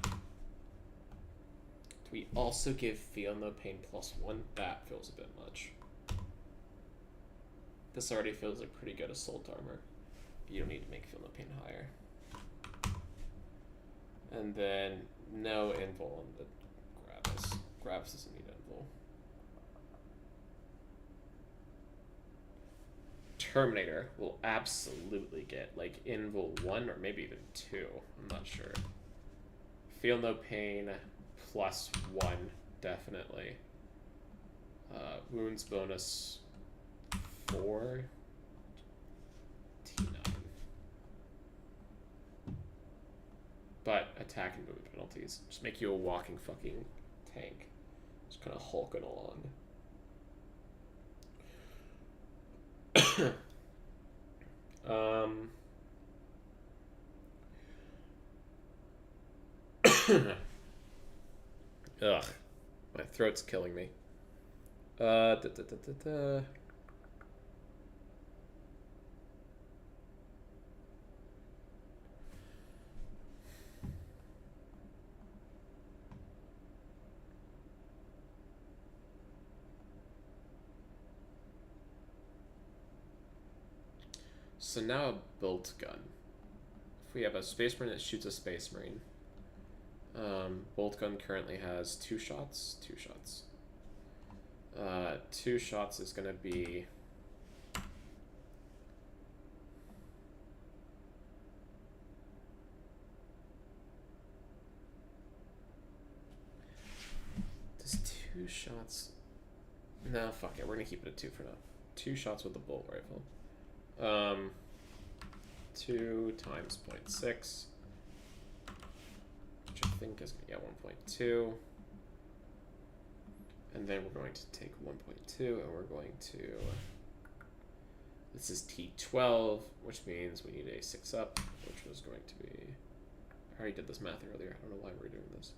we also give Feel No Pain +1? That feels a bit much. This already feels like pretty good assault armor. You don't need to make Feel No Pain higher. And then no invul on the Gravis. Gravis doesn't need invul. Terminator will absolutely get like invul 1 or maybe even 2. I'm not sure. Feel No Pain +1, definitely. Wounds bonus 4. T9. But attack and movement penalties just make you a walking fucking tank. Just kind of hulking along. Ugh, my throat's killing me. So now a bolt gun. If we have a Space Marine that shoots a Space Marine, bolt gun currently has 2 shots. 2 shots. 2 shots is going to be... Does 2 shots... No, fuck it. We're going to keep it at 2 for now. 2 shots with the bolt rifle. 2 times 0.6, which I think is going to get 1.2. And then we're going to take 1.2 and we're going to... This is T12, which means we need a 6 up, which was going to be... I already did this math earlier. I don't know why we're doing this.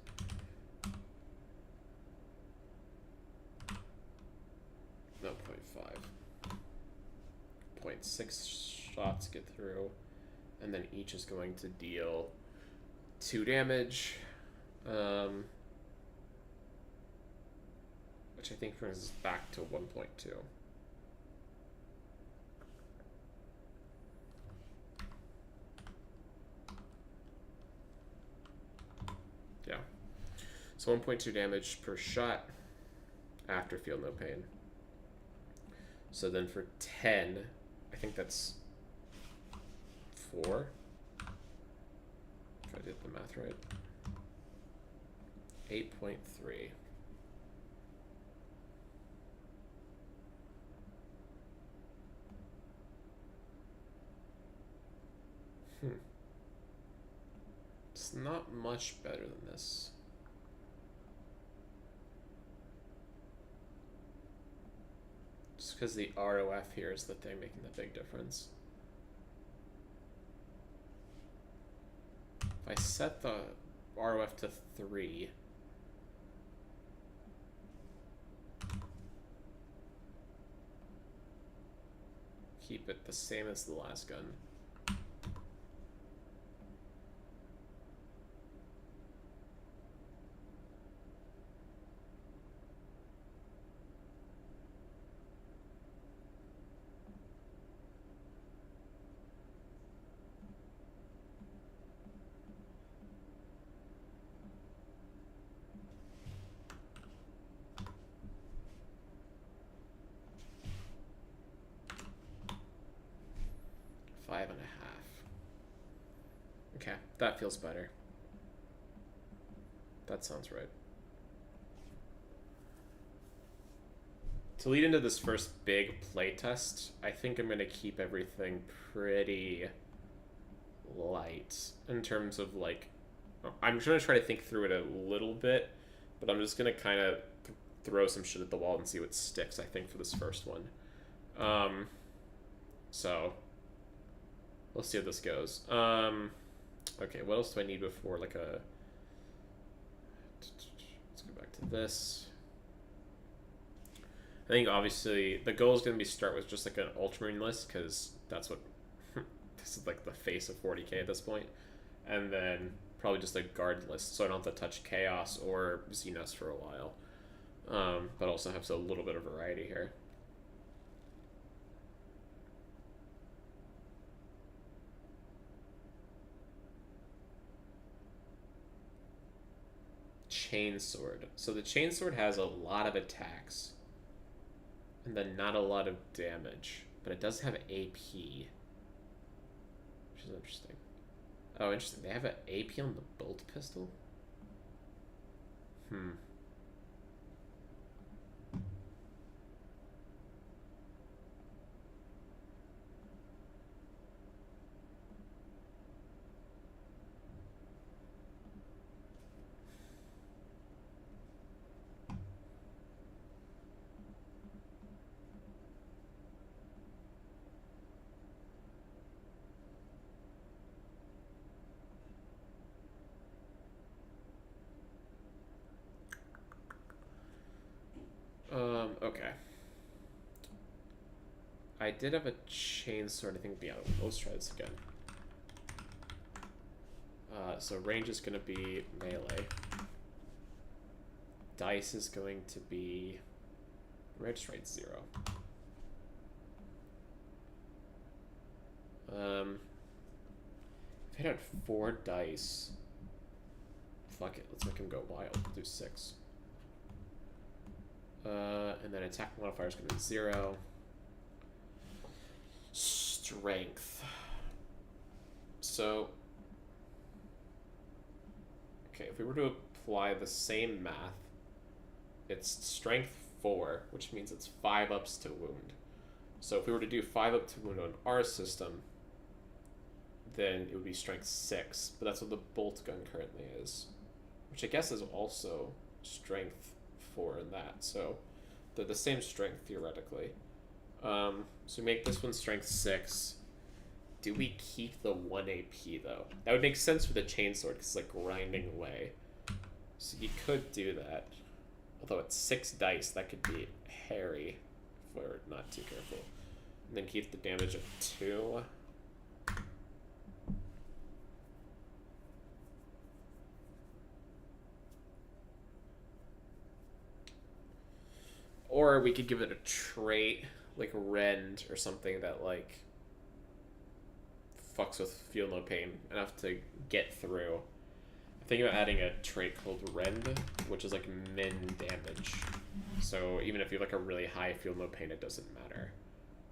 No, 0.5. 0.6 shots get through, and then each is going to deal 2 damage. which I think brings us back to 1.2. Yeah. So 1.2 damage per shot after feel no pain. So then for 10, I think that's 4. If I did the math right. 8.3. It's not much better than this. Just because the ROF here is the thing making the big difference. If I set the ROF to 3, keep it the same as the last gun. Okay, that feels better. That sounds right. To lead into this first big playtest, I think I'm going to keep everything pretty light in terms of, like, I'm going to try to think through it a little bit, but I'm just going to kind of throw some shit at the wall and see what sticks, I think, for this first one. So let's see how this goes. Okay, what else do I need before, like, a... Let's go back to this. I think, obviously, the goal is going to be start with just, like, an Ultramarine list, because that's what... this is, like, the face of 40k at this point. And then probably just a guard list, so I don't have to touch Chaos or Xenos for a while. But also have a little bit of variety here. Chainsword. So the Chainsword has a lot of attacks, and then not a lot of damage, but it does have AP, which is interesting. Oh, interesting. They have an AP on the bolt pistol? Okay. I did have a chainsword, I think, the other one. Let's try this again. So range is going to be melee. Dice is going to be... Range rate 0. If I had 4 dice... Fuck it, let's make him go wild. Do 6. And then attack modifier is going to be 0. Strength. So, okay, if we were to apply the same math, it's strength 4, which means it's 5 ups to wound. So if we were to do 5 up to wound on our system, then it would be strength 6, but that's what the bolt gun currently is, which I guess is also strength 4 in that, so they're the same strength theoretically. So we make this one strength 6. Do we keep the 1 AP though? That would make sense for the chainsword because it's like grinding away. So you could do that. Although it's 6 dice, that could be hairy if we're not too careful. And then keep the damage at 2. Or we could give it a trait, like Rend or something that, like, fucks with Feel No Pain enough to get through. I'm thinking about adding a trait called Rend, which is, like, min damage. So even if you have, like, a really high Feel No Pain, it doesn't matter.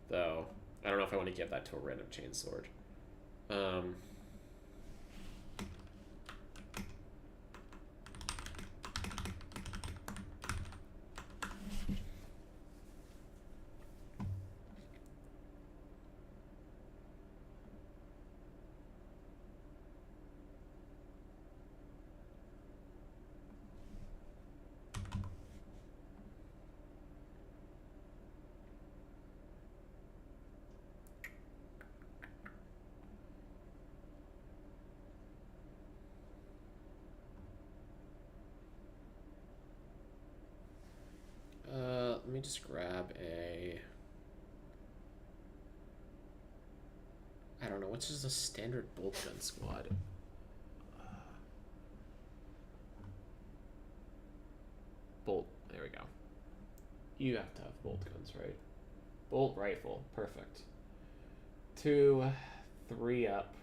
Though, I don't know if I want to give that to a random chainsword. Let me just grab a... I don't know, what's just a standard bolt gun squad? Bolt, there we go. You have to have bolt guns, right? Bolt rifle, perfect. 2, 3 up.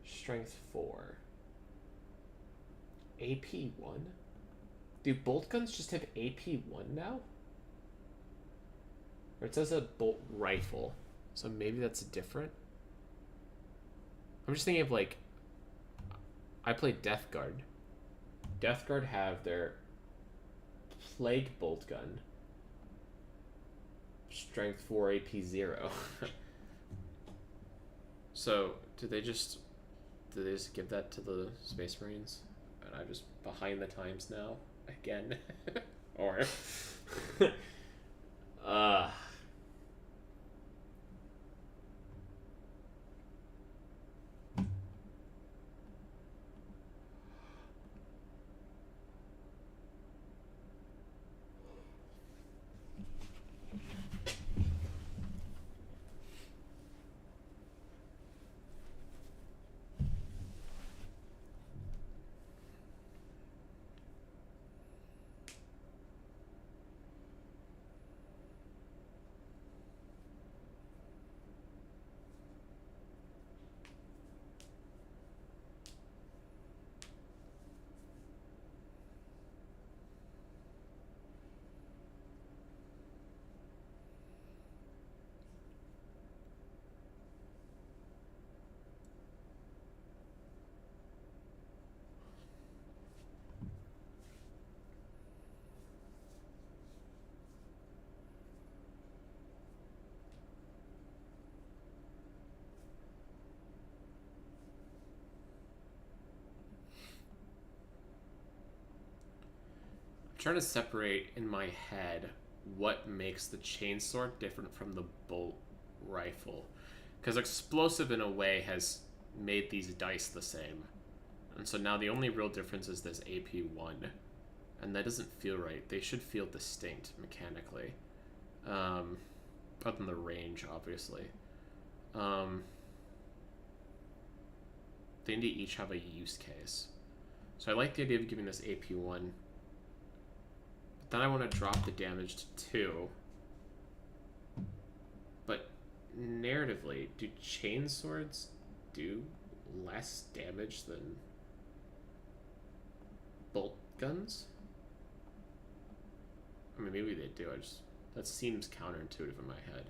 Strength 4. AP 1? Do bolt guns just have AP 1 now? Or it says a bolt rifle. So maybe that's different? I'm just thinking of, like... I play Death Guard. Death Guard have their Plague Bolt Gun. Strength 4, AP 0. So, did they just give that to the Space Marines? And I'm just behind the times now? Again? Or... trying to separate in my head what makes the chainsword different from the bolt rifle, because explosive in a way has made these dice the same, and so now the only real difference is this AP1, and that doesn't feel right. They should feel distinct mechanically, other than the range, obviously. They need to each have a use case, so I like the idea of giving this AP1. Then I want to drop the damage to 2. But narratively, do chainswords do less damage than bolt guns? I mean, maybe they do. That seems counterintuitive in my head.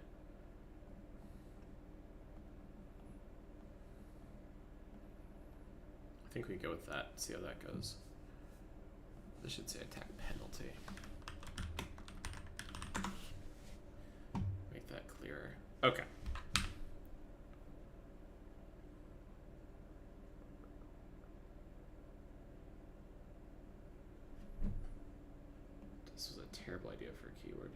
I think we go with that. See how that goes. This should say attack penalty. Make that clearer. Okay. This was a terrible idea for a keyword.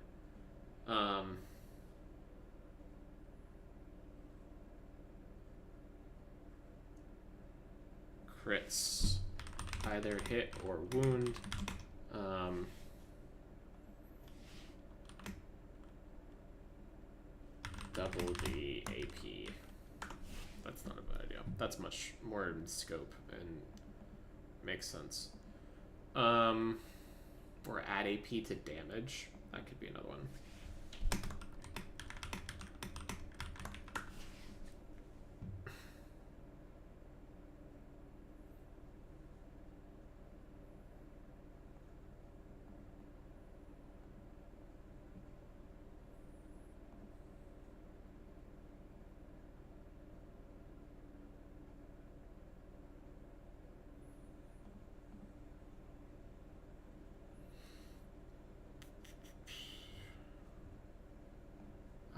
Crits. Either hit or wound. Double the AP. That's not a bad idea. That's much more in scope and makes sense. Or add AP to damage. That could be another one.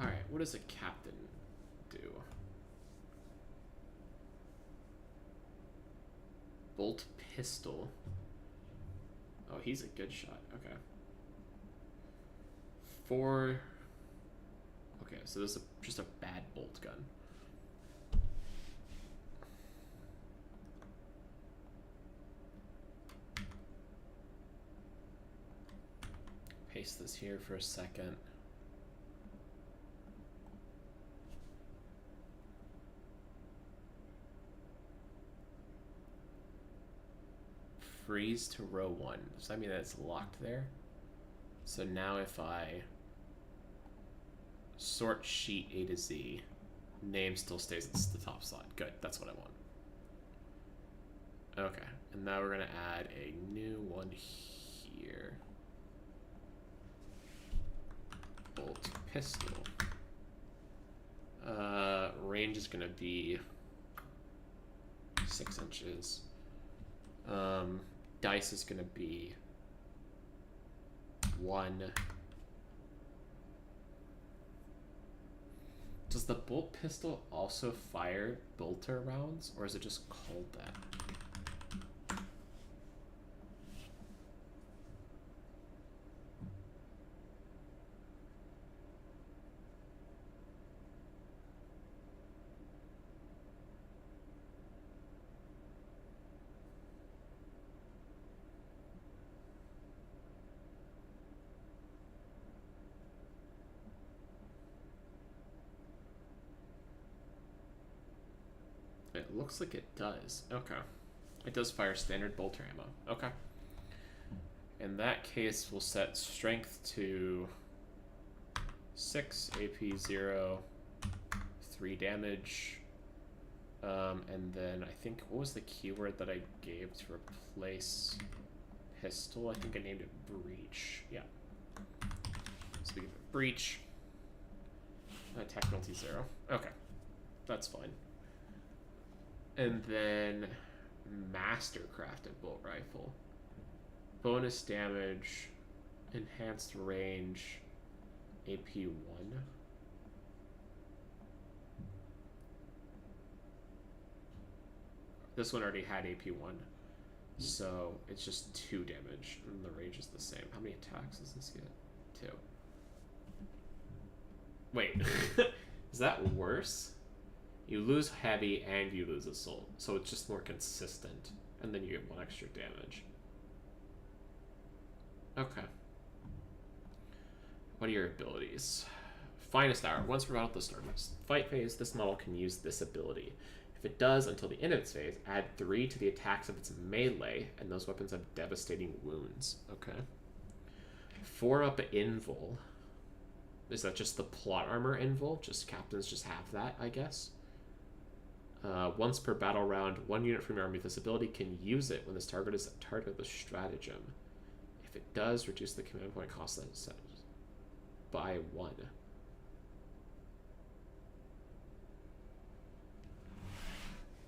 Alright, what does a captain do? Bolt pistol. Oh, he's a good shot. Okay. 4. Okay, so this is just a bad bolt gun. Paste this here for a second. Freeze to row 1. Does that mean that it's locked there? So now if I sort sheet A to Z, name still stays at the top slot. Good, that's what I want. Okay, and now we're gonna add a new one here. Bolt pistol. Range is gonna be 6 inches. Dice is gonna be 1. Does the bolt pistol also fire bolter rounds, or is it just called that? It looks like it does. Okay. It does fire standard bolter ammo. Okay. In that case, we'll set strength to 6, AP 0, 3 damage. And then I think, what was the keyword that I gave to replace pistol? I think I named it breach. Yeah. So we give it breach. Attack penalty 0. Okay. That's fine. And then Mastercrafted bolt rifle. Bonus damage, enhanced range, AP 1. This one already had AP 1, so it's just 2 damage, and the range is the same. How many attacks does this get? 2. Wait, is that worse? You lose heavy and you lose assault, so it's just more consistent, and then you get 1 extra damage. Okay. What are your abilities? Finest Hour. Once we're out of the start fight phase, this model can use this ability. If it does until the end of its phase, add 3 to the attacks of its melee, and those weapons have devastating wounds. Okay. 4-up Invul. Is that just the plot armor Invul? Just captains just have that, I guess. Once per battle round, 1 unit from your army with this ability can use it when this target is a target of the stratagem. If it does, reduce the command point cost that is set by 1.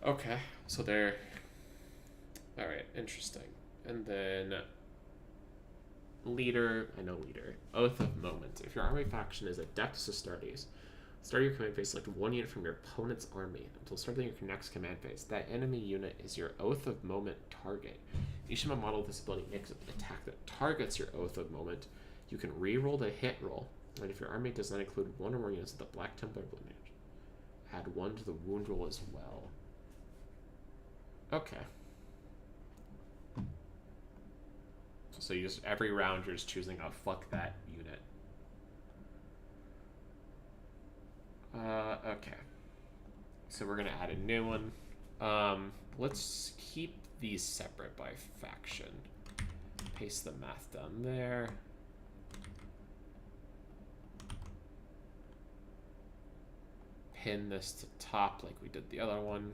Okay, so they're... Alright, interesting. And then... Leader, I know leader. Oath of Moment. If your army faction is Adeptus Astartes, start your command phase, select 1 unit from your opponent's army. Until starting your next command phase, that enemy unit is your Oath of Moment target. Each time a model with this ability makes an attack that targets your Oath of Moment, you can re-roll the hit roll, and if your army does not include 1 or more units of the Black Temple damage, add 1 to the wound roll as well. Okay. So you just, every round you're just choosing, oh, fuck that unit. Okay. So we're gonna add a new one. Let's keep these separate by faction. paste the math down there. Pin this to top like we did the other one.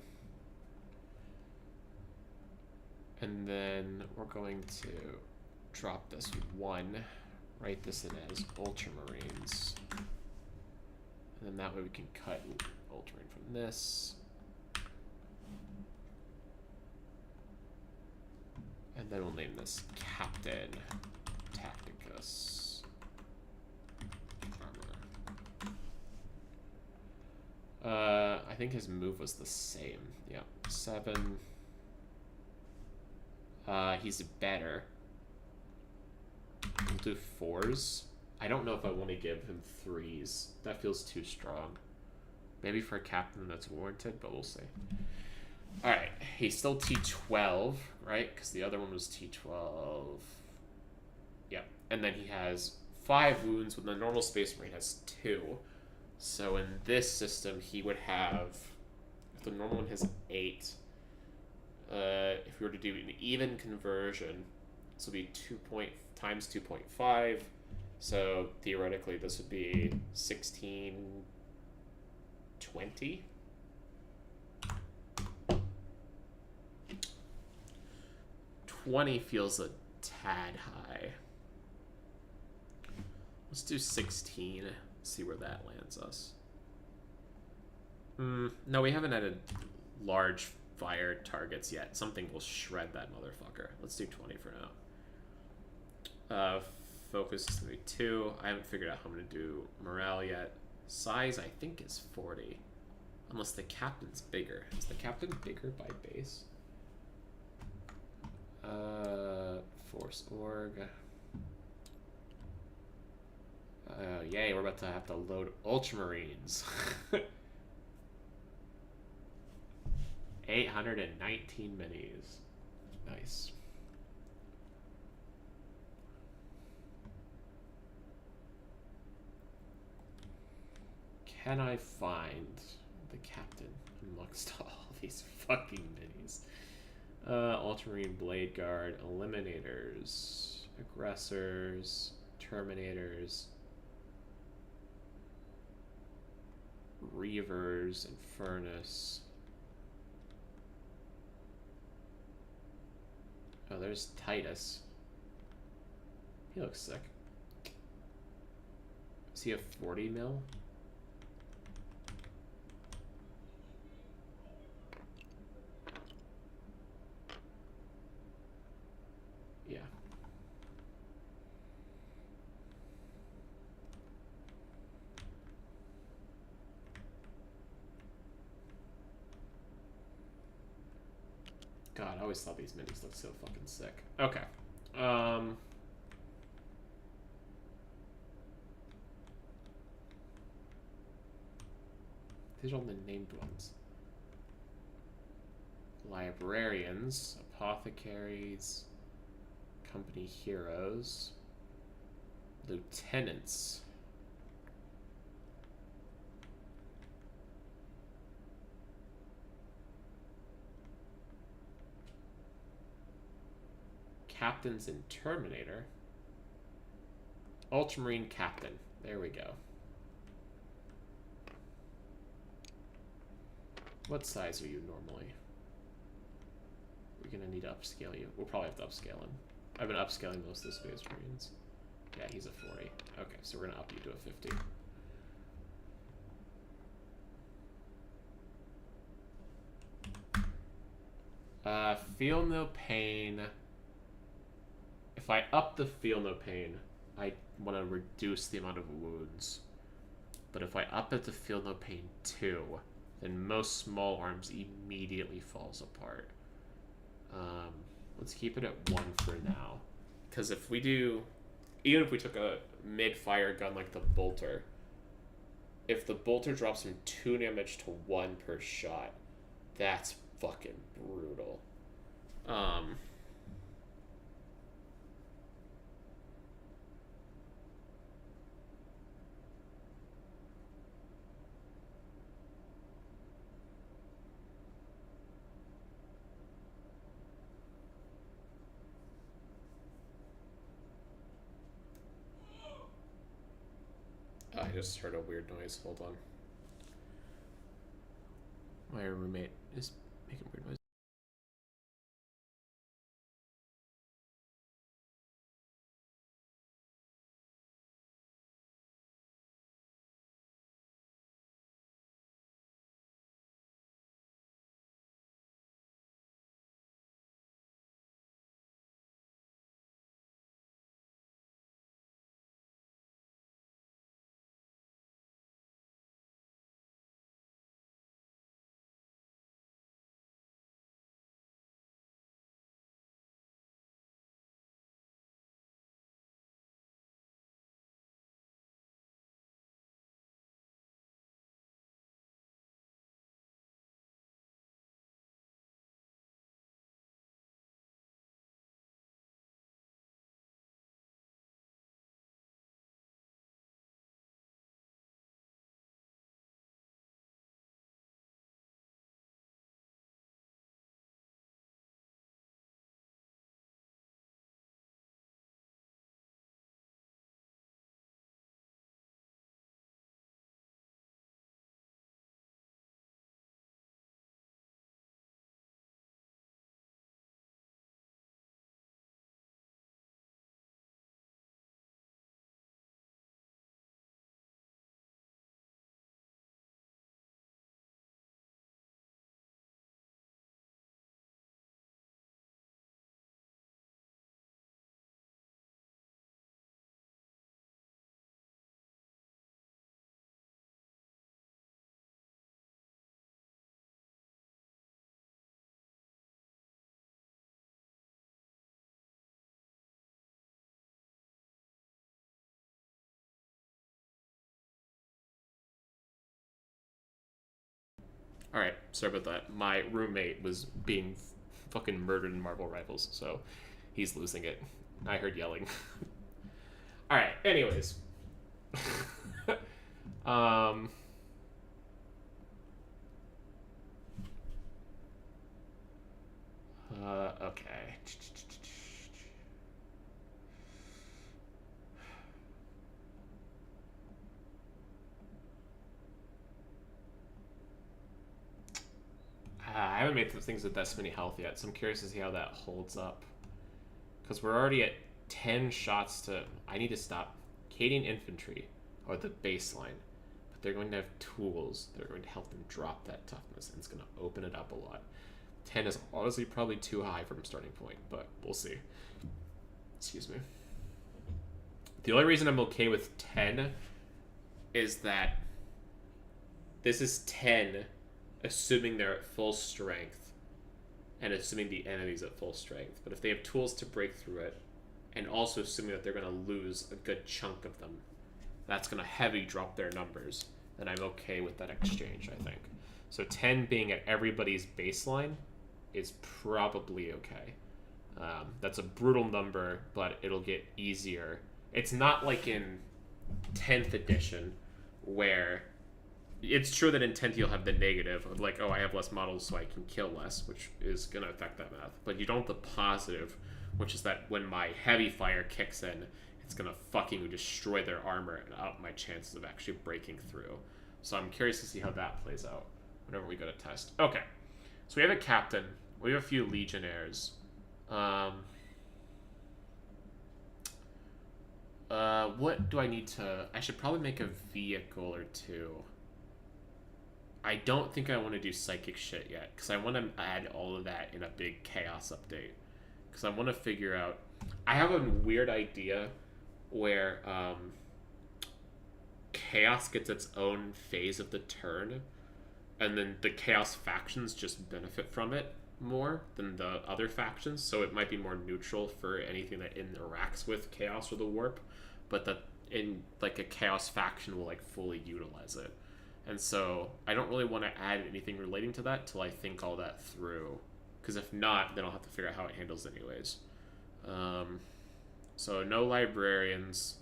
And then we're going to drop this 1, write this in as Ultramarines. And then that way we can cut Ultramarine from this. And then we'll name this Captain Tacticus Armor. I think his move was the same. Yep, 7. He's better. We'll do 4s. I don't know if I want to give him 3s. That feels too strong. Maybe for a captain that's warranted, but we'll see. Alright, he's still T12, right? Because the other one was T12. Yep. And then he has 5 wounds when the normal Space Marine has 2. So in this system, he would have... If the normal one has 8... if we were to do an even conversion, this would be 2 times 2.5. So theoretically, this would be 1620. $20 feels a tad high. Let's do 16. See where that lands us. No, we haven't added large fire targets yet. Something will shred that motherfucker. Let's do 20 for now. Focus is going to be 2. I haven't figured out how I'm going to do morale yet. Size, I think, is 40. Unless the captain's bigger. Is the captain bigger by base? Force org. Yay, we're about to have to load Ultramarines. 819 minis. Nice. Can I find the captain amongst all these fucking minis? Ultramarine Blade Guard, Eliminators, Aggressors, Terminators, Reavers, and Furnace. Oh, there's Titus. He looks sick. Is he a 40 mil? Yeah. God, I always thought these minis looked so fucking sick. Okay. These are all the named ones. Librarians, apothecaries, company heroes, lieutenants. Captains in Terminator. Ultramarine Captain. There we go. What size are you normally? We're gonna need to upscale you. We'll probably have to upscale him. I've been upscaling most of the Space Marines. Yeah, he's a 40. Okay, so we're gonna up you to a 50. Feel no pain. If I up the feel no pain, I want to reduce the amount of wounds. But if I up it to feel no pain 2, then most small arms immediately falls apart. Let's keep it at 1 for now. Because if we do, even if we took a mid-fire gun like the bolter, if the bolter drops from 2 damage to 1 per shot, that's fucking brutal. I just heard a weird noise. Hold on. My roommate is making weird noise. All right, sorry about that. My roommate was being fucking murdered in Marvel Rivals, so he's losing it. I heard yelling. All right. Anyways, um, okay. I haven't made the things with Destiny Health yet, so I'm curious to see how that holds up. Because we're already at 10 shots to... I need to stop. Cadian Infantry are the baseline. But they're going to have tools that are going to help them drop that toughness, and it's going to open it up a lot. 10 is honestly probably too high from starting point, but we'll see. Excuse me. The only reason I'm okay with 10 is that this is 10 assuming they're at full strength and assuming the enemy's at full strength. But if they have tools to break through it, and also assuming that they're going to lose a good chunk of them, that's going to heavy drop their numbers, then I'm okay with that exchange, I think. So 10 being at everybody's baseline is probably okay. That's a brutal number, but it'll get easier. It's not like in 10th edition where... It's true that in 10th you'll have the negative of like, oh, I have less models so I can kill less, which is going to affect that math. But you don't have the positive, which is that when my heavy fire kicks in, it's going to fucking destroy their armor and up my chances of actually breaking through. So I'm curious to see how that plays out whenever we go to test. Okay, so we have a captain. We have a few legionnaires. What do I need to... I should probably make a vehicle or two. I don't think I want to do psychic shit yet, because I want to add all of that in a big chaos update. Because I want to figure out... I have a weird idea where chaos gets its own phase of the turn, and then the chaos factions just benefit from it more than the other factions, so it might be more neutral for anything that interacts with chaos or the warp, but that in like a chaos faction will like fully utilize it. And so I don't really want to add anything relating to that till I think all that through. Because if not, then I'll have to figure out how it handles anyways. So no librarians.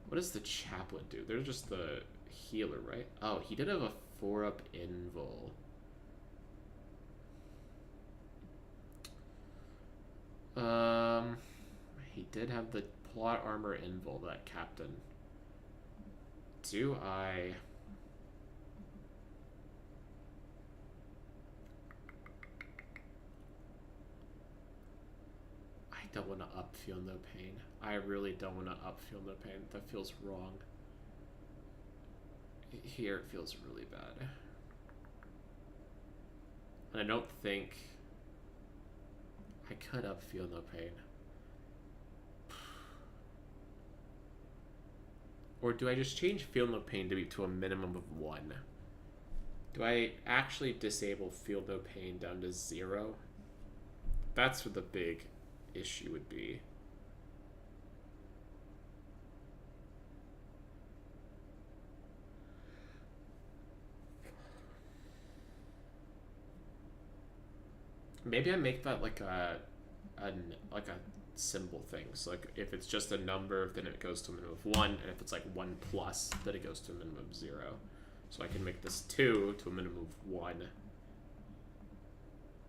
What does the chaplain do? They're just the healer, right? Oh, he did have a 4-up invul. He did have the plot armor invul, that captain. do I... I don't want to up Feel No Pain. I really don't want to up Feel No Pain. That feels wrong. Here it feels really bad. And I don't think I could up Feel No Pain. Or do I just change Feel No Pain to be to a minimum of 1? Do I actually disable Feel No Pain down to 0? That's what the big issue would be. Maybe I make that like a symbol thing. So like if it's just a number, then it goes to a minimum of 1, and if it's like 1 plus, then it goes to a minimum of 0. So I can make this 2 to a minimum of 1.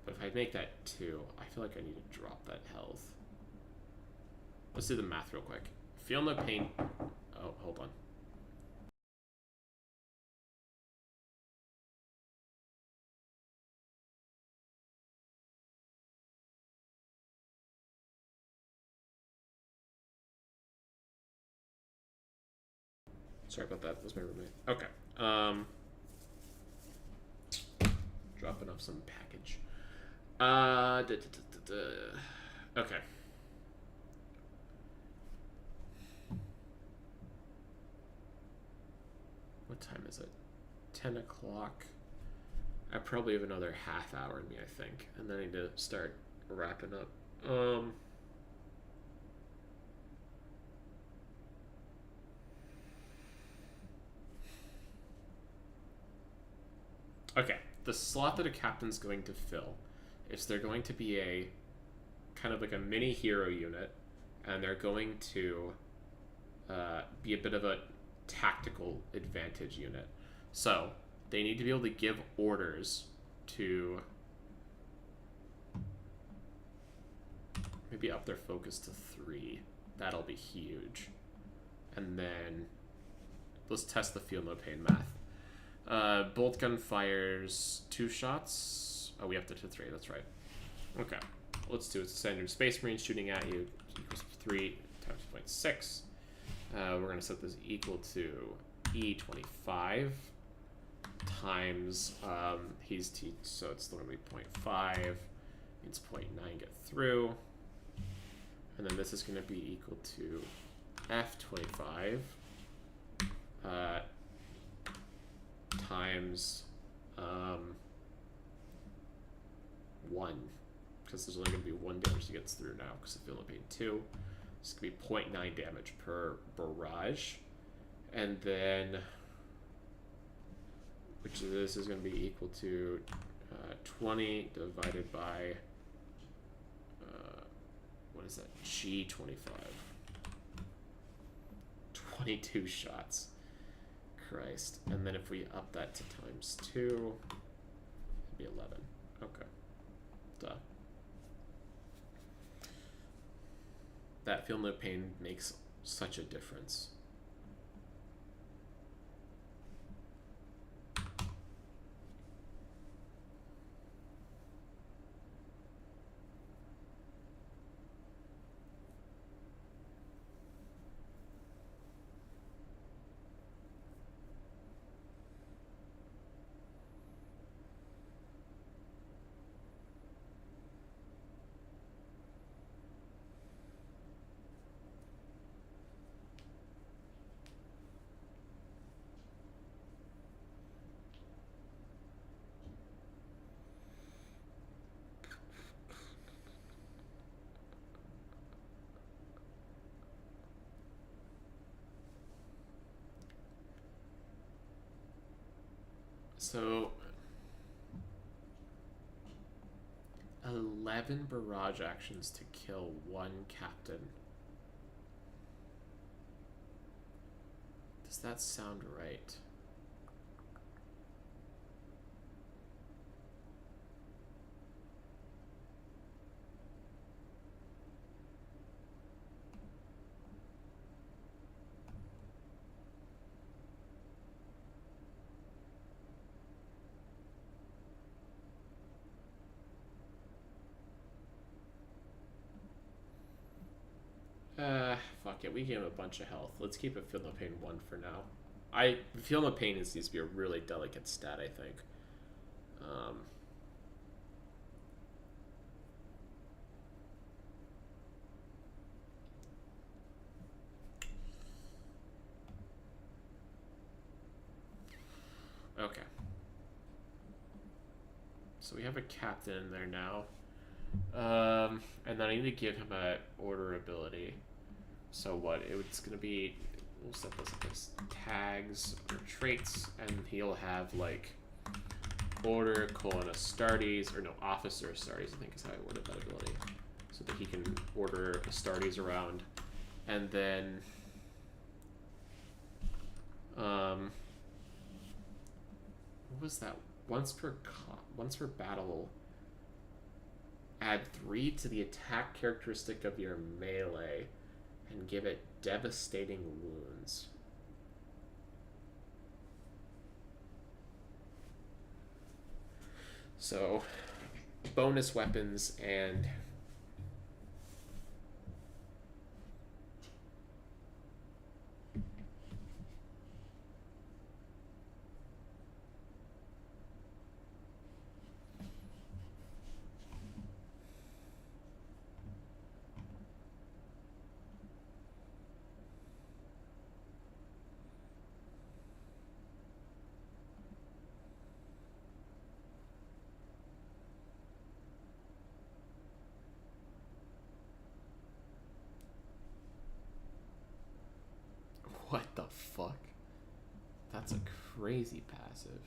But if I make that 2, I feel like I need to drop that health. Let's do the math real quick. Feel No Pain. Oh, hold on. Sorry about that. That was my roommate. Okay. Dropping off some package. Okay. What time is it? 10 o'clock. I probably have another half hour in me, I think. And then I need to start wrapping up. Okay, the slot that a captain's going to fill is they're going to be a kind of like a mini hero unit, and they're going to be a bit of a tactical advantage unit. So they need to be able to give orders to maybe up their focus to 3. That'll be huge. And then let's test the Feel No Pain math. Bolt gun fires 2 shots. Oh, we have to 3. That's right. Okay. Let's do it. Standard Space Marine shooting at you equals 3 times 0.6. We're going to set this equal to E25 times he's T, so it's literally 0.5. It's 0.9 get through. And then this is going to be equal to F25 times 1, because there's only going to be 1 damage that gets through now because of Feel No Pain 2. It's going to be 0.9 damage per barrage. And then, which this is going to be equal to 20 divided by, what is that, G25. 22 shots. Christ. And then if we up that to times 2, it'd be 11. Okay. Duh. That Feel No Pain makes such a difference. So 11 barrage actions to kill 1 captain. Does that sound right? Fuck it. We gave him a bunch of health. Let's keep it Feel No Pain 1 for now. Feel No Pain needs to be a really delicate stat, I think. Okay. So we have a captain in there now. And then I need to give him a order ability. So what? It's going to be... We'll set this as tags or traits, and he'll have, like, order, Astartes, or no, officer Astartes, I think is how I worded that ability. So that he can order Astartes around. And then... what was that? Once per battle, add 3 to the attack characteristic of your melee and give it devastating wounds. So, bonus weapons and... What the fuck? That's a crazy passive.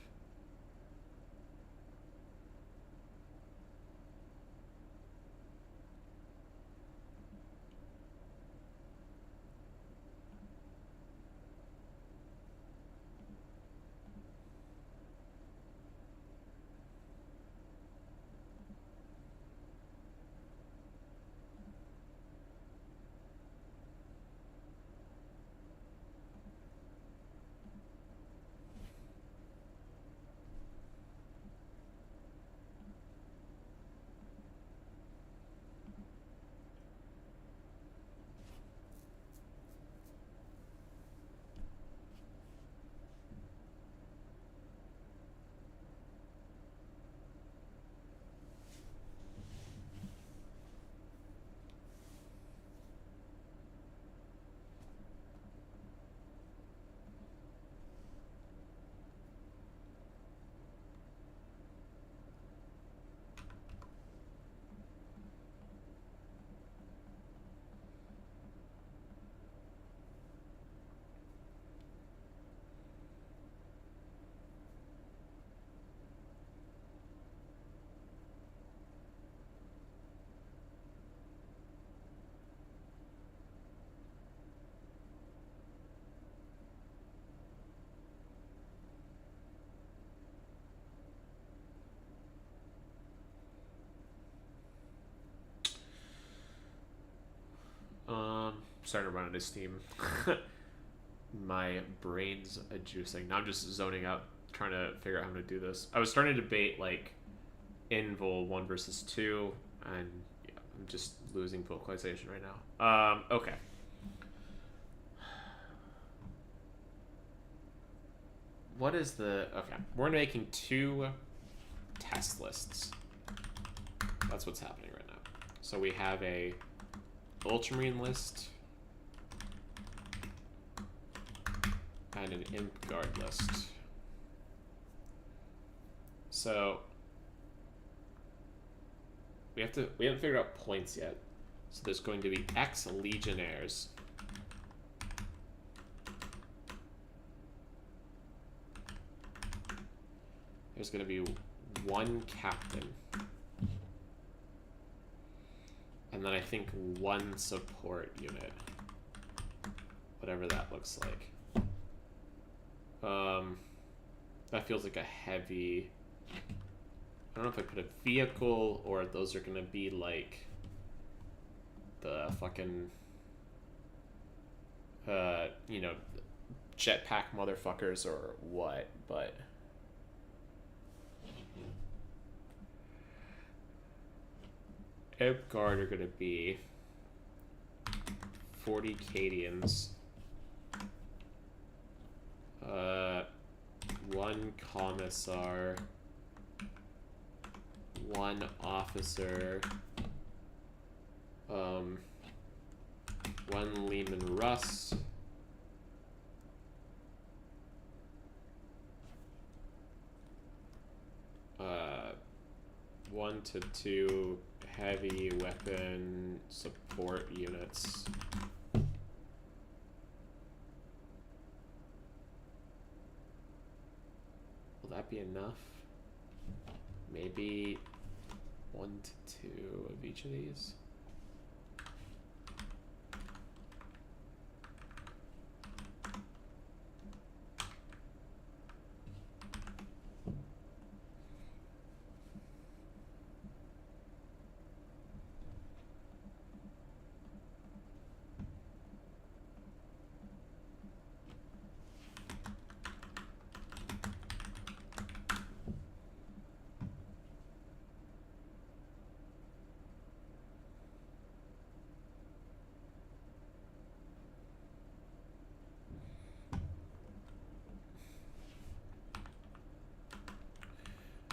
Starting to run out of steam. My brain's juicing. Now I'm just zoning out, trying to figure out how to do this. I was starting to debate, like, Invul 1 versus 2, and yeah, I'm just losing vocalization right now. Okay. What is the... Okay. We're making 2 test lists. That's what's happening right now. So we have a Ultramarine list and an Imp Guard list. So we haven't figured out points yet. So there's going to be X Legionnaires. There's going to be 1 Captain. And then I think 1 support unit. Whatever that looks like. That feels like a heavy... I don't know if I put a vehicle or those are gonna be like the fucking you know, jetpack motherfuckers or what, but Imp Guard are gonna be 40 Cadians. 1 commissar. 1 officer. 1 Lehman Russ. 1 to 2 heavy weapon support units. Will that be enough? Maybe 1 to 2 of each of these.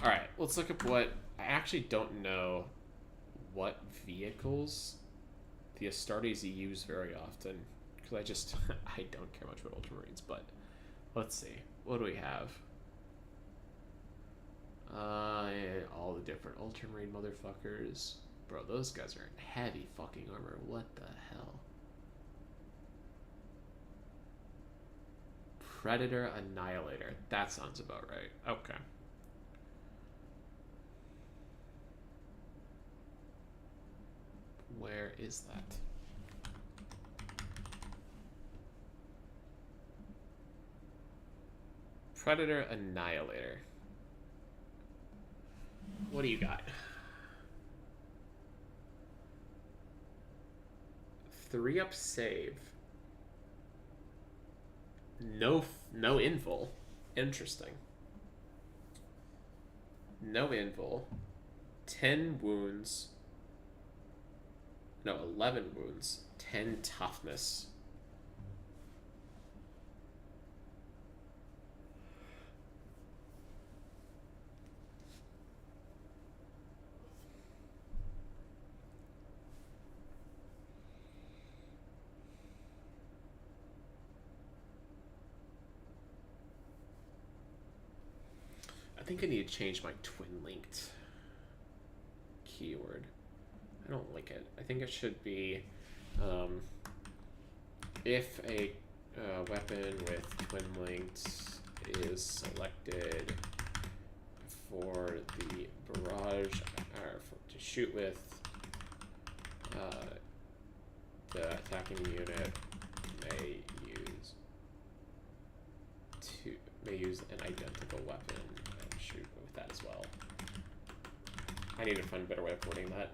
Alright, let's look at what... I actually don't know what vehicles the Astartes use very often. Because I just... I don't care much about Ultramarines, but... Let's see. What do we have? All the different Ultramarine motherfuckers. Bro, those guys are in heavy fucking armor. What the hell? Predator Annihilator. That sounds about right. Okay. Where is that? Predator Annihilator. What do you got? 3-up save. No invul. Interesting. No invul. 10 wounds. No, 11 wounds. 10 toughness. I think I need to change my twin-linked keyword. I don't like it. I think it should be if a weapon with twin-linked is selected for the barrage, or to shoot with, the attacking unit may use an identical weapon and shoot with that as well. I need to find a better way of wording that.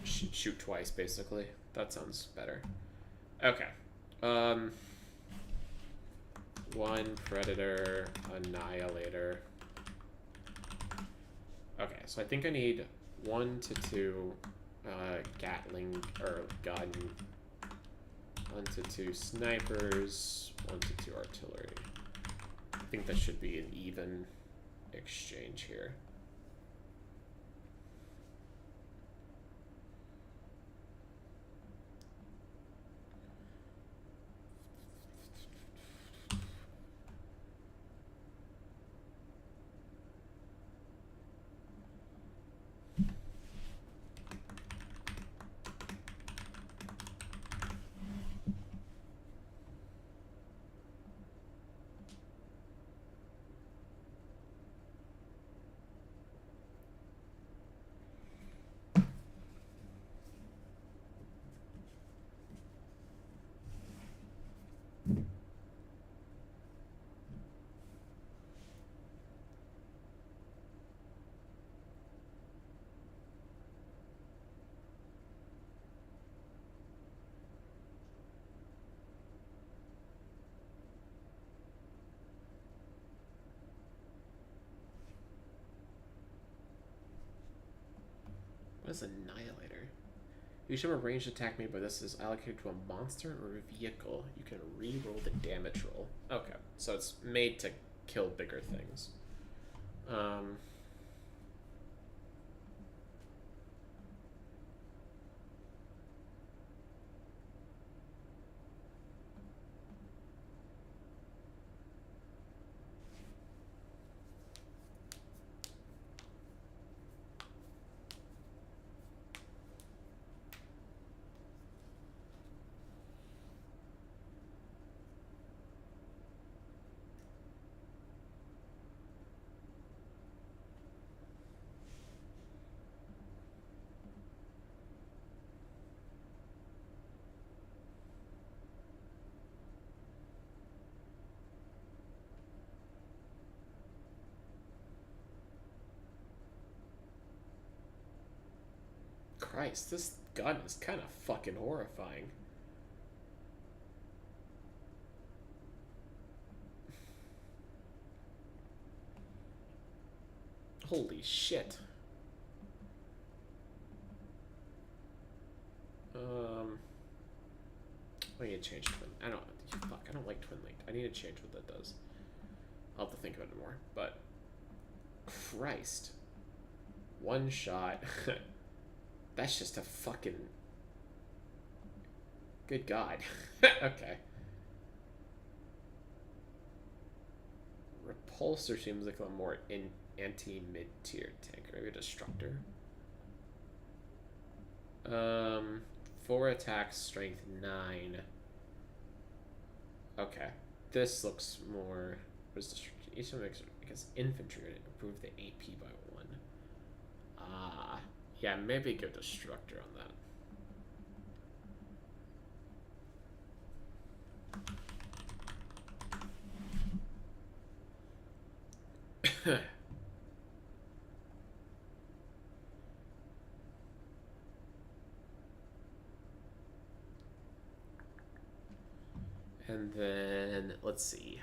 Shoot twice, basically. That sounds better. Okay. 1 Predator Annihilator. Okay, so I think I need 1 to 2 Gatling or gun, 1 to 2 snipers, 1 to 2 artillery. I think that should be an even exchange here. What is Annihilator? Each time a ranged attack made by this is allocated to a monster or a vehicle, you can re-roll the damage roll. Okay, so it's made to kill bigger things. Christ, this gun is kind of fucking horrifying. Holy shit. I need to change twin. I don't like twin linked. I need to change what that does. I'll have to think about it more. But Christ. One shot. That's just a fucking... Good God. Okay. Repulsor seems like a more anti-mid-tier tank. Maybe a Destructor. 4 attacks, strength 9. Okay. This looks more... What is Destructor? Each one makes, I guess, infantry to improve the AP by 1. Ah. Yeah, maybe go Destructor on that. And then, let's see.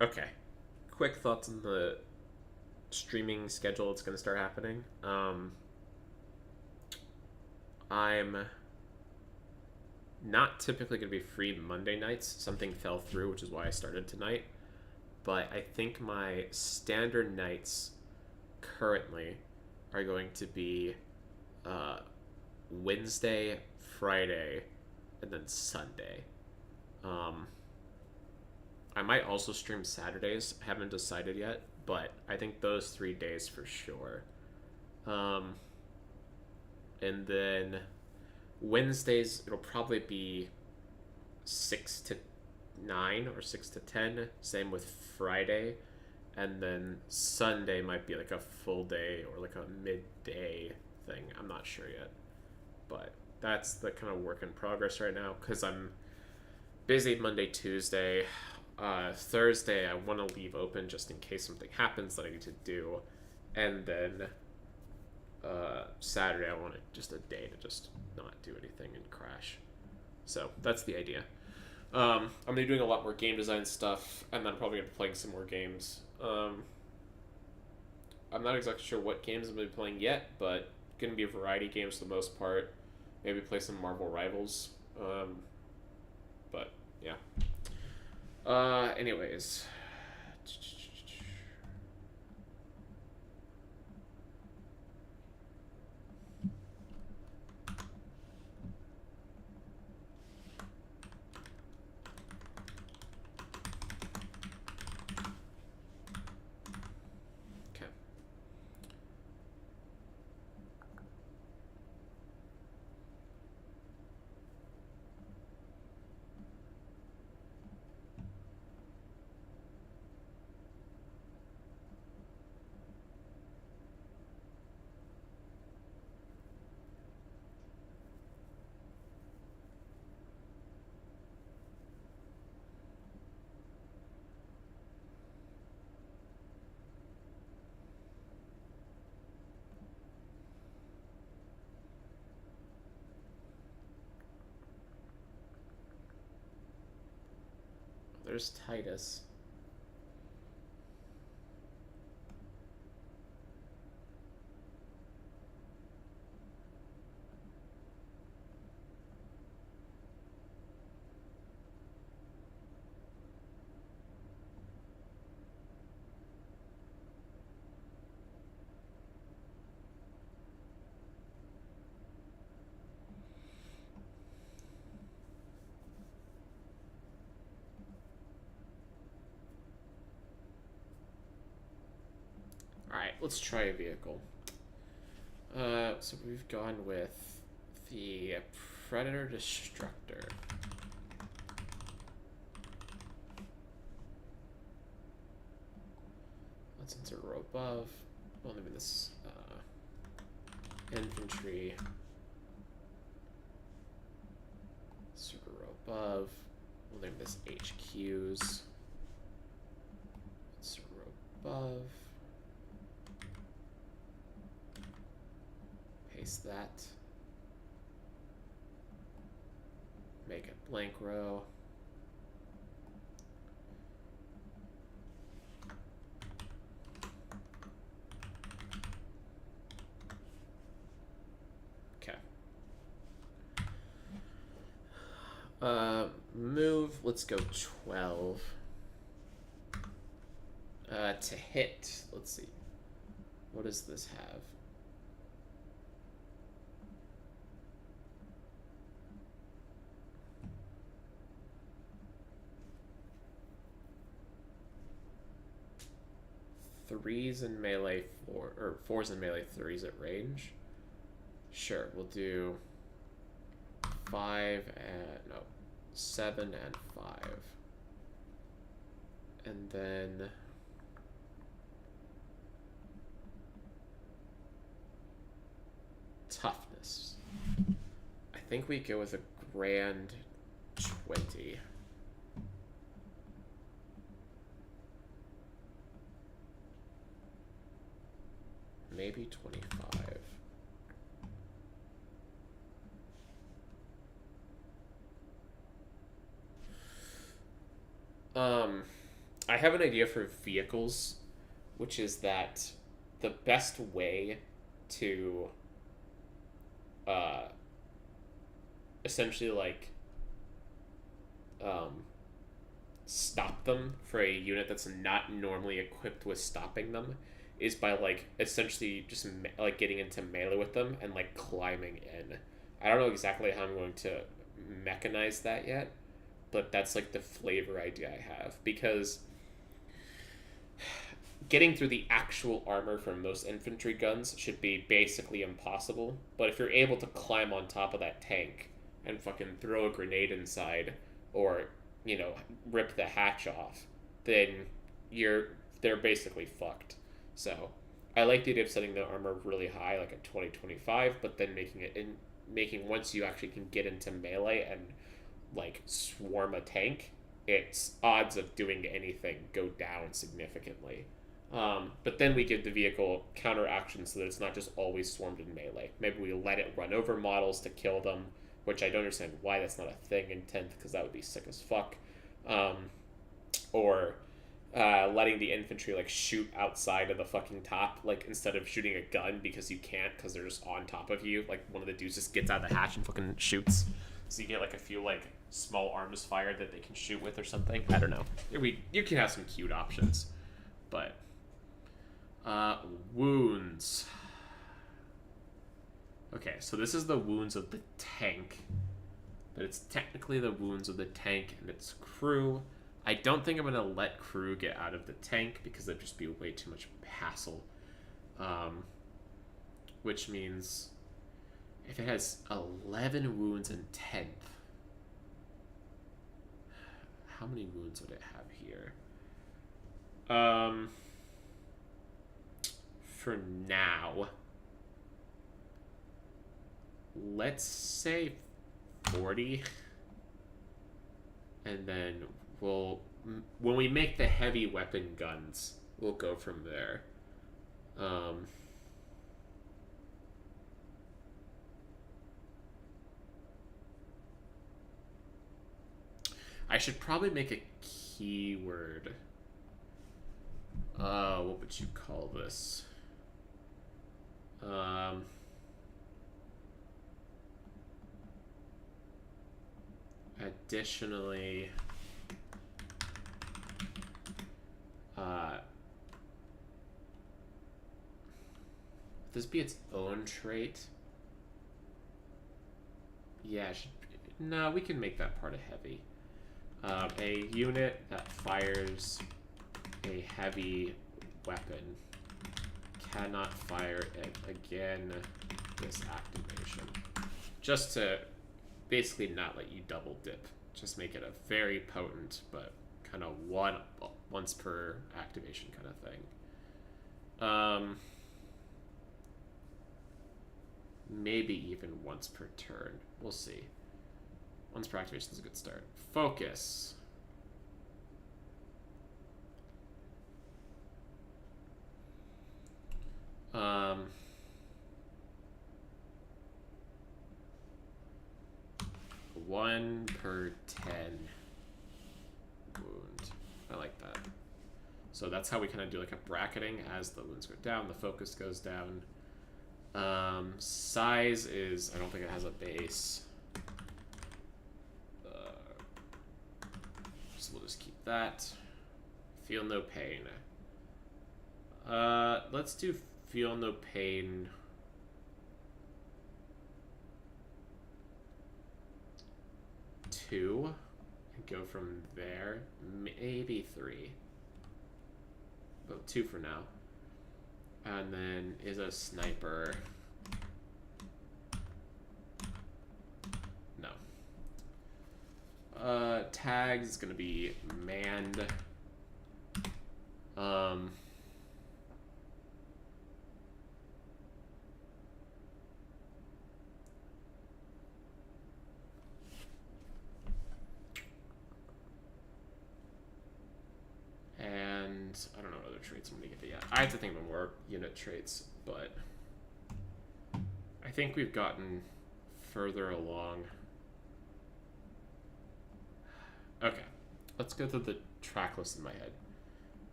Okay. Quick thoughts on the streaming schedule that's going to start happening. I'm not typically going to be free Monday nights. Something fell through, which is why I started tonight. But I think my standard nights currently are going to be Wednesday, Friday, and then Sunday. I might also stream Saturdays. I haven't decided yet, but I think those 3 days for sure. And then Wednesdays, it'll probably be 6 to 9 or 6 to 10. Same with Friday. And then Sunday might be like a full day or like a midday thing. I'm not sure yet. But that's the kind of work in progress right now because I'm busy Monday, Tuesday. Thursday, I want to leave open just in case something happens that I need to do. And then Saturday, I want just a day to just not do anything and crash. So that's the idea. I'm going to be doing a lot more game design stuff, and then I'm probably going to be playing some more games. I'm not exactly sure what games I'm going to be playing yet, but going to be a variety of games for the most part. Maybe play some Marvel Rivals. But, yeah. Anyways. There's Titus. let's try a vehicle. So we've gone with the Predator Destructor. Let's enter row above. Well, maybe this infantry. Super row above. We'll name this HQs. Super row above. Paste that. Make a blank row. Okay. Move, let's go 12. To hit, let's see. What does this have? Threes in melee 4, or 4s in melee 3s at range. Sure, we'll do 5 and no, 7 and 5. And then toughness. I think we go with a grand 20. Maybe 25. I have an idea for vehicles, which is that the best way to essentially like stop them for a unit that's not normally equipped with stopping them is by like essentially just like getting into melee with them and like climbing in. I don't know exactly how I'm going to mechanize that yet, but that's like the flavor idea I have, because getting through the actual armor from most infantry guns should be basically impossible. But if you're able to climb on top of that tank and fucking throw a grenade inside, or, you know, rip the hatch off, then they're basically fucked. So I like the idea of setting the armor really high, like at 20-25, but then making once you actually can get into melee and like swarm a tank, its odds of doing anything go down significantly. But then we give the vehicle counter action so that it's not just always swarmed in melee. Maybe we let it run over models to kill them, which I don't understand why that's not a thing in 10th, because that would be sick as fuck. Or letting the infantry like shoot outside of the fucking top, like instead of shooting a gun because you can't because they're just on top of you. Like one of the dudes just gets out of the hatch and fucking shoots. So you get like a few like small arms fired that they can shoot with or something. I don't know. You can have some cute options, but wounds. Okay, so this is the wounds of the tank, but it's technically the wounds of the tank and its crew. I don't think I'm going to let crew get out of the tank because that'd just be way too much hassle. Which means if it has 11 wounds in 10th, how many wounds would it have here? For now, let's say 40. And then when we make the heavy weapon guns, we'll go from there. I should probably make a keyword. What would you call this? Additionally, this be its own trait? Yeah, no, we can make that part a heavy. A unit that fires a heavy weapon cannot fire it again this activation. Just to basically not let you double dip. Just make it a very potent, but kind of once per activation kind of thing. Maybe even once per turn. We'll see. Once per activation is a good start. Focus. One per 10 wound. I like that. So that's how we kind of do like a bracketing. As the wounds go down, the focus goes down. Size is, I don't think it has a base. So we'll just keep that. Feel no pain. Let's do feel no pain. 2 and go from there. Maybe 3. But 2 for now. And then is a sniper. No. Tags is gonna be manned. And I don't know what other traits I'm gonna get to yet. I have to think of more unit traits, but I think we've gotten further along. Okay, let's go through the track list in my head.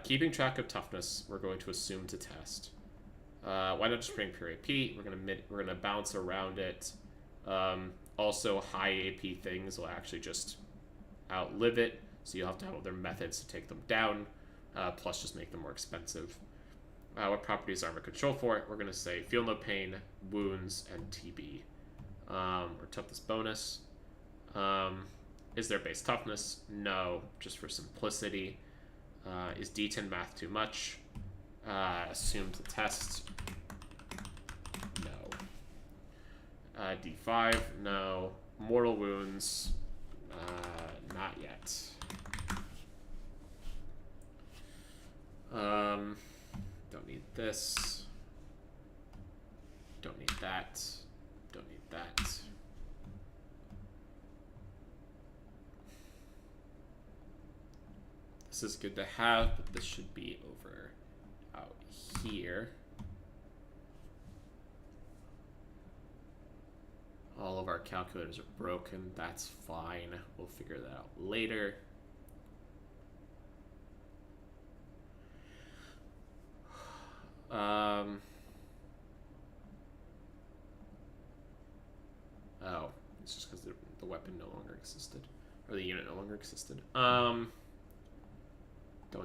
Keeping track of toughness, we're going to assume to test. Why not just bring pure AP? We're gonna bounce around it. Also, high AP things will actually just outlive it, so you'll have to have other methods to take them down, plus just make them more expensive. What properties armor control for it? We're gonna say feel no pain, wounds, and TB. Or toughness bonus. Is there base toughness? No, just for simplicity. Is D10 math too much? Assume to test. No. D5, no. Mortal wounds, not yet. Don't need this. Don't need that. Don't need that. This is good to have, but this should be over out here. All of our calculators are broken. That's fine. We'll figure that out later. Oh, it's just because the weapon no longer existed, or the unit no longer existed. Don't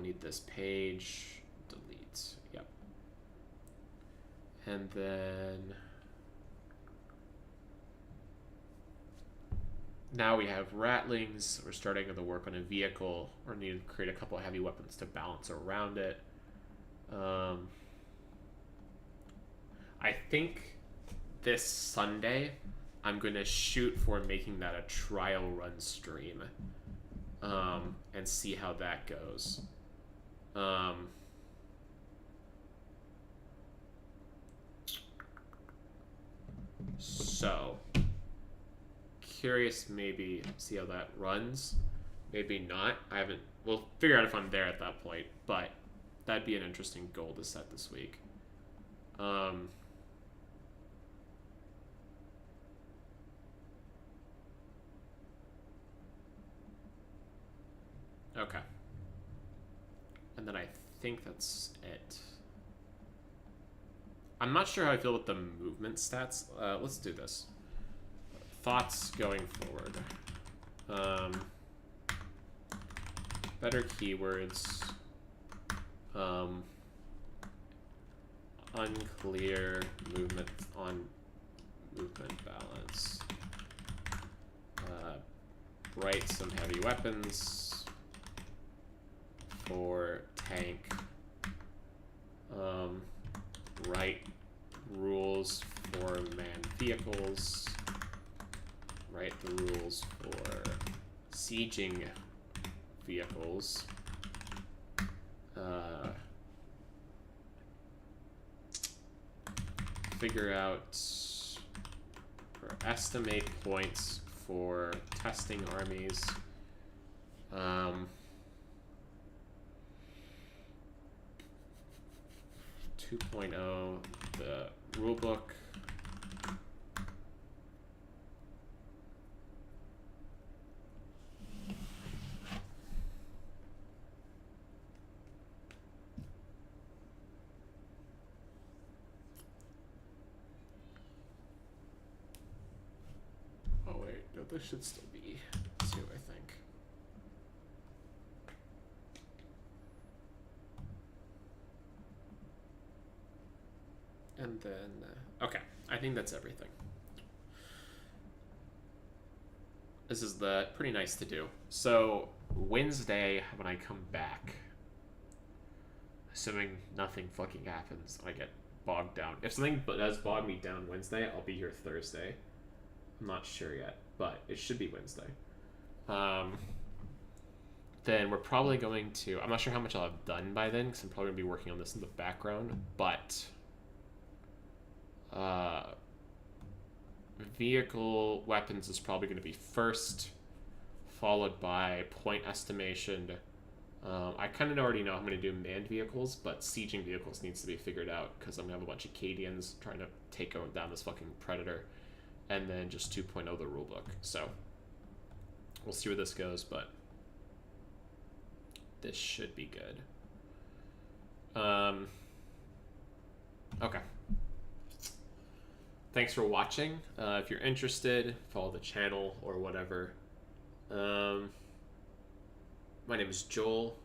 need this page. Delete. Yep. And then now we have rattlings. We're starting the work on a vehicle. We're going to need to create a couple of heavy weapons to balance around it. I think this Sunday I'm going to shoot for making that a trial run stream, and see how that goes. So curious, maybe see how that runs. Maybe not. We'll figure out if I'm there at that point, but that'd be an interesting goal to set this week. Okay. And then I think that's it. I'm not sure how I feel with the movement stats. Let's do this. Thoughts going forward. Better keywords. Unclear movement on movement balance. Write some heavy weapons for tank. write rules for manned vehicles, write the rules for sieging vehicles, figure out or estimate points for testing armies, 2.0, the rulebook. Oh wait, no, this should still be 2, I think. And then, okay, I think that's everything. This is pretty nice to do. So Wednesday, when I come back, assuming nothing fucking happens, I get bogged down. If something does bog me down Wednesday, I'll be here Thursday. I'm not sure yet, but it should be Wednesday. Then we're probably going to, I'm not sure how much I'll have done by then, because I'm probably going to be working on this in the background, but vehicle weapons is probably going to be first, followed by point estimation. I kind of already know I'm going to do manned vehicles, but sieging vehicles needs to be figured out, because I'm going to have a bunch of Cadians trying to take down this fucking Predator. And then just 2.0 the rulebook. So we'll see where this goes, but this should be good. Okay. Thanks for watching. If you're interested, follow the channel or whatever. My name is Joel.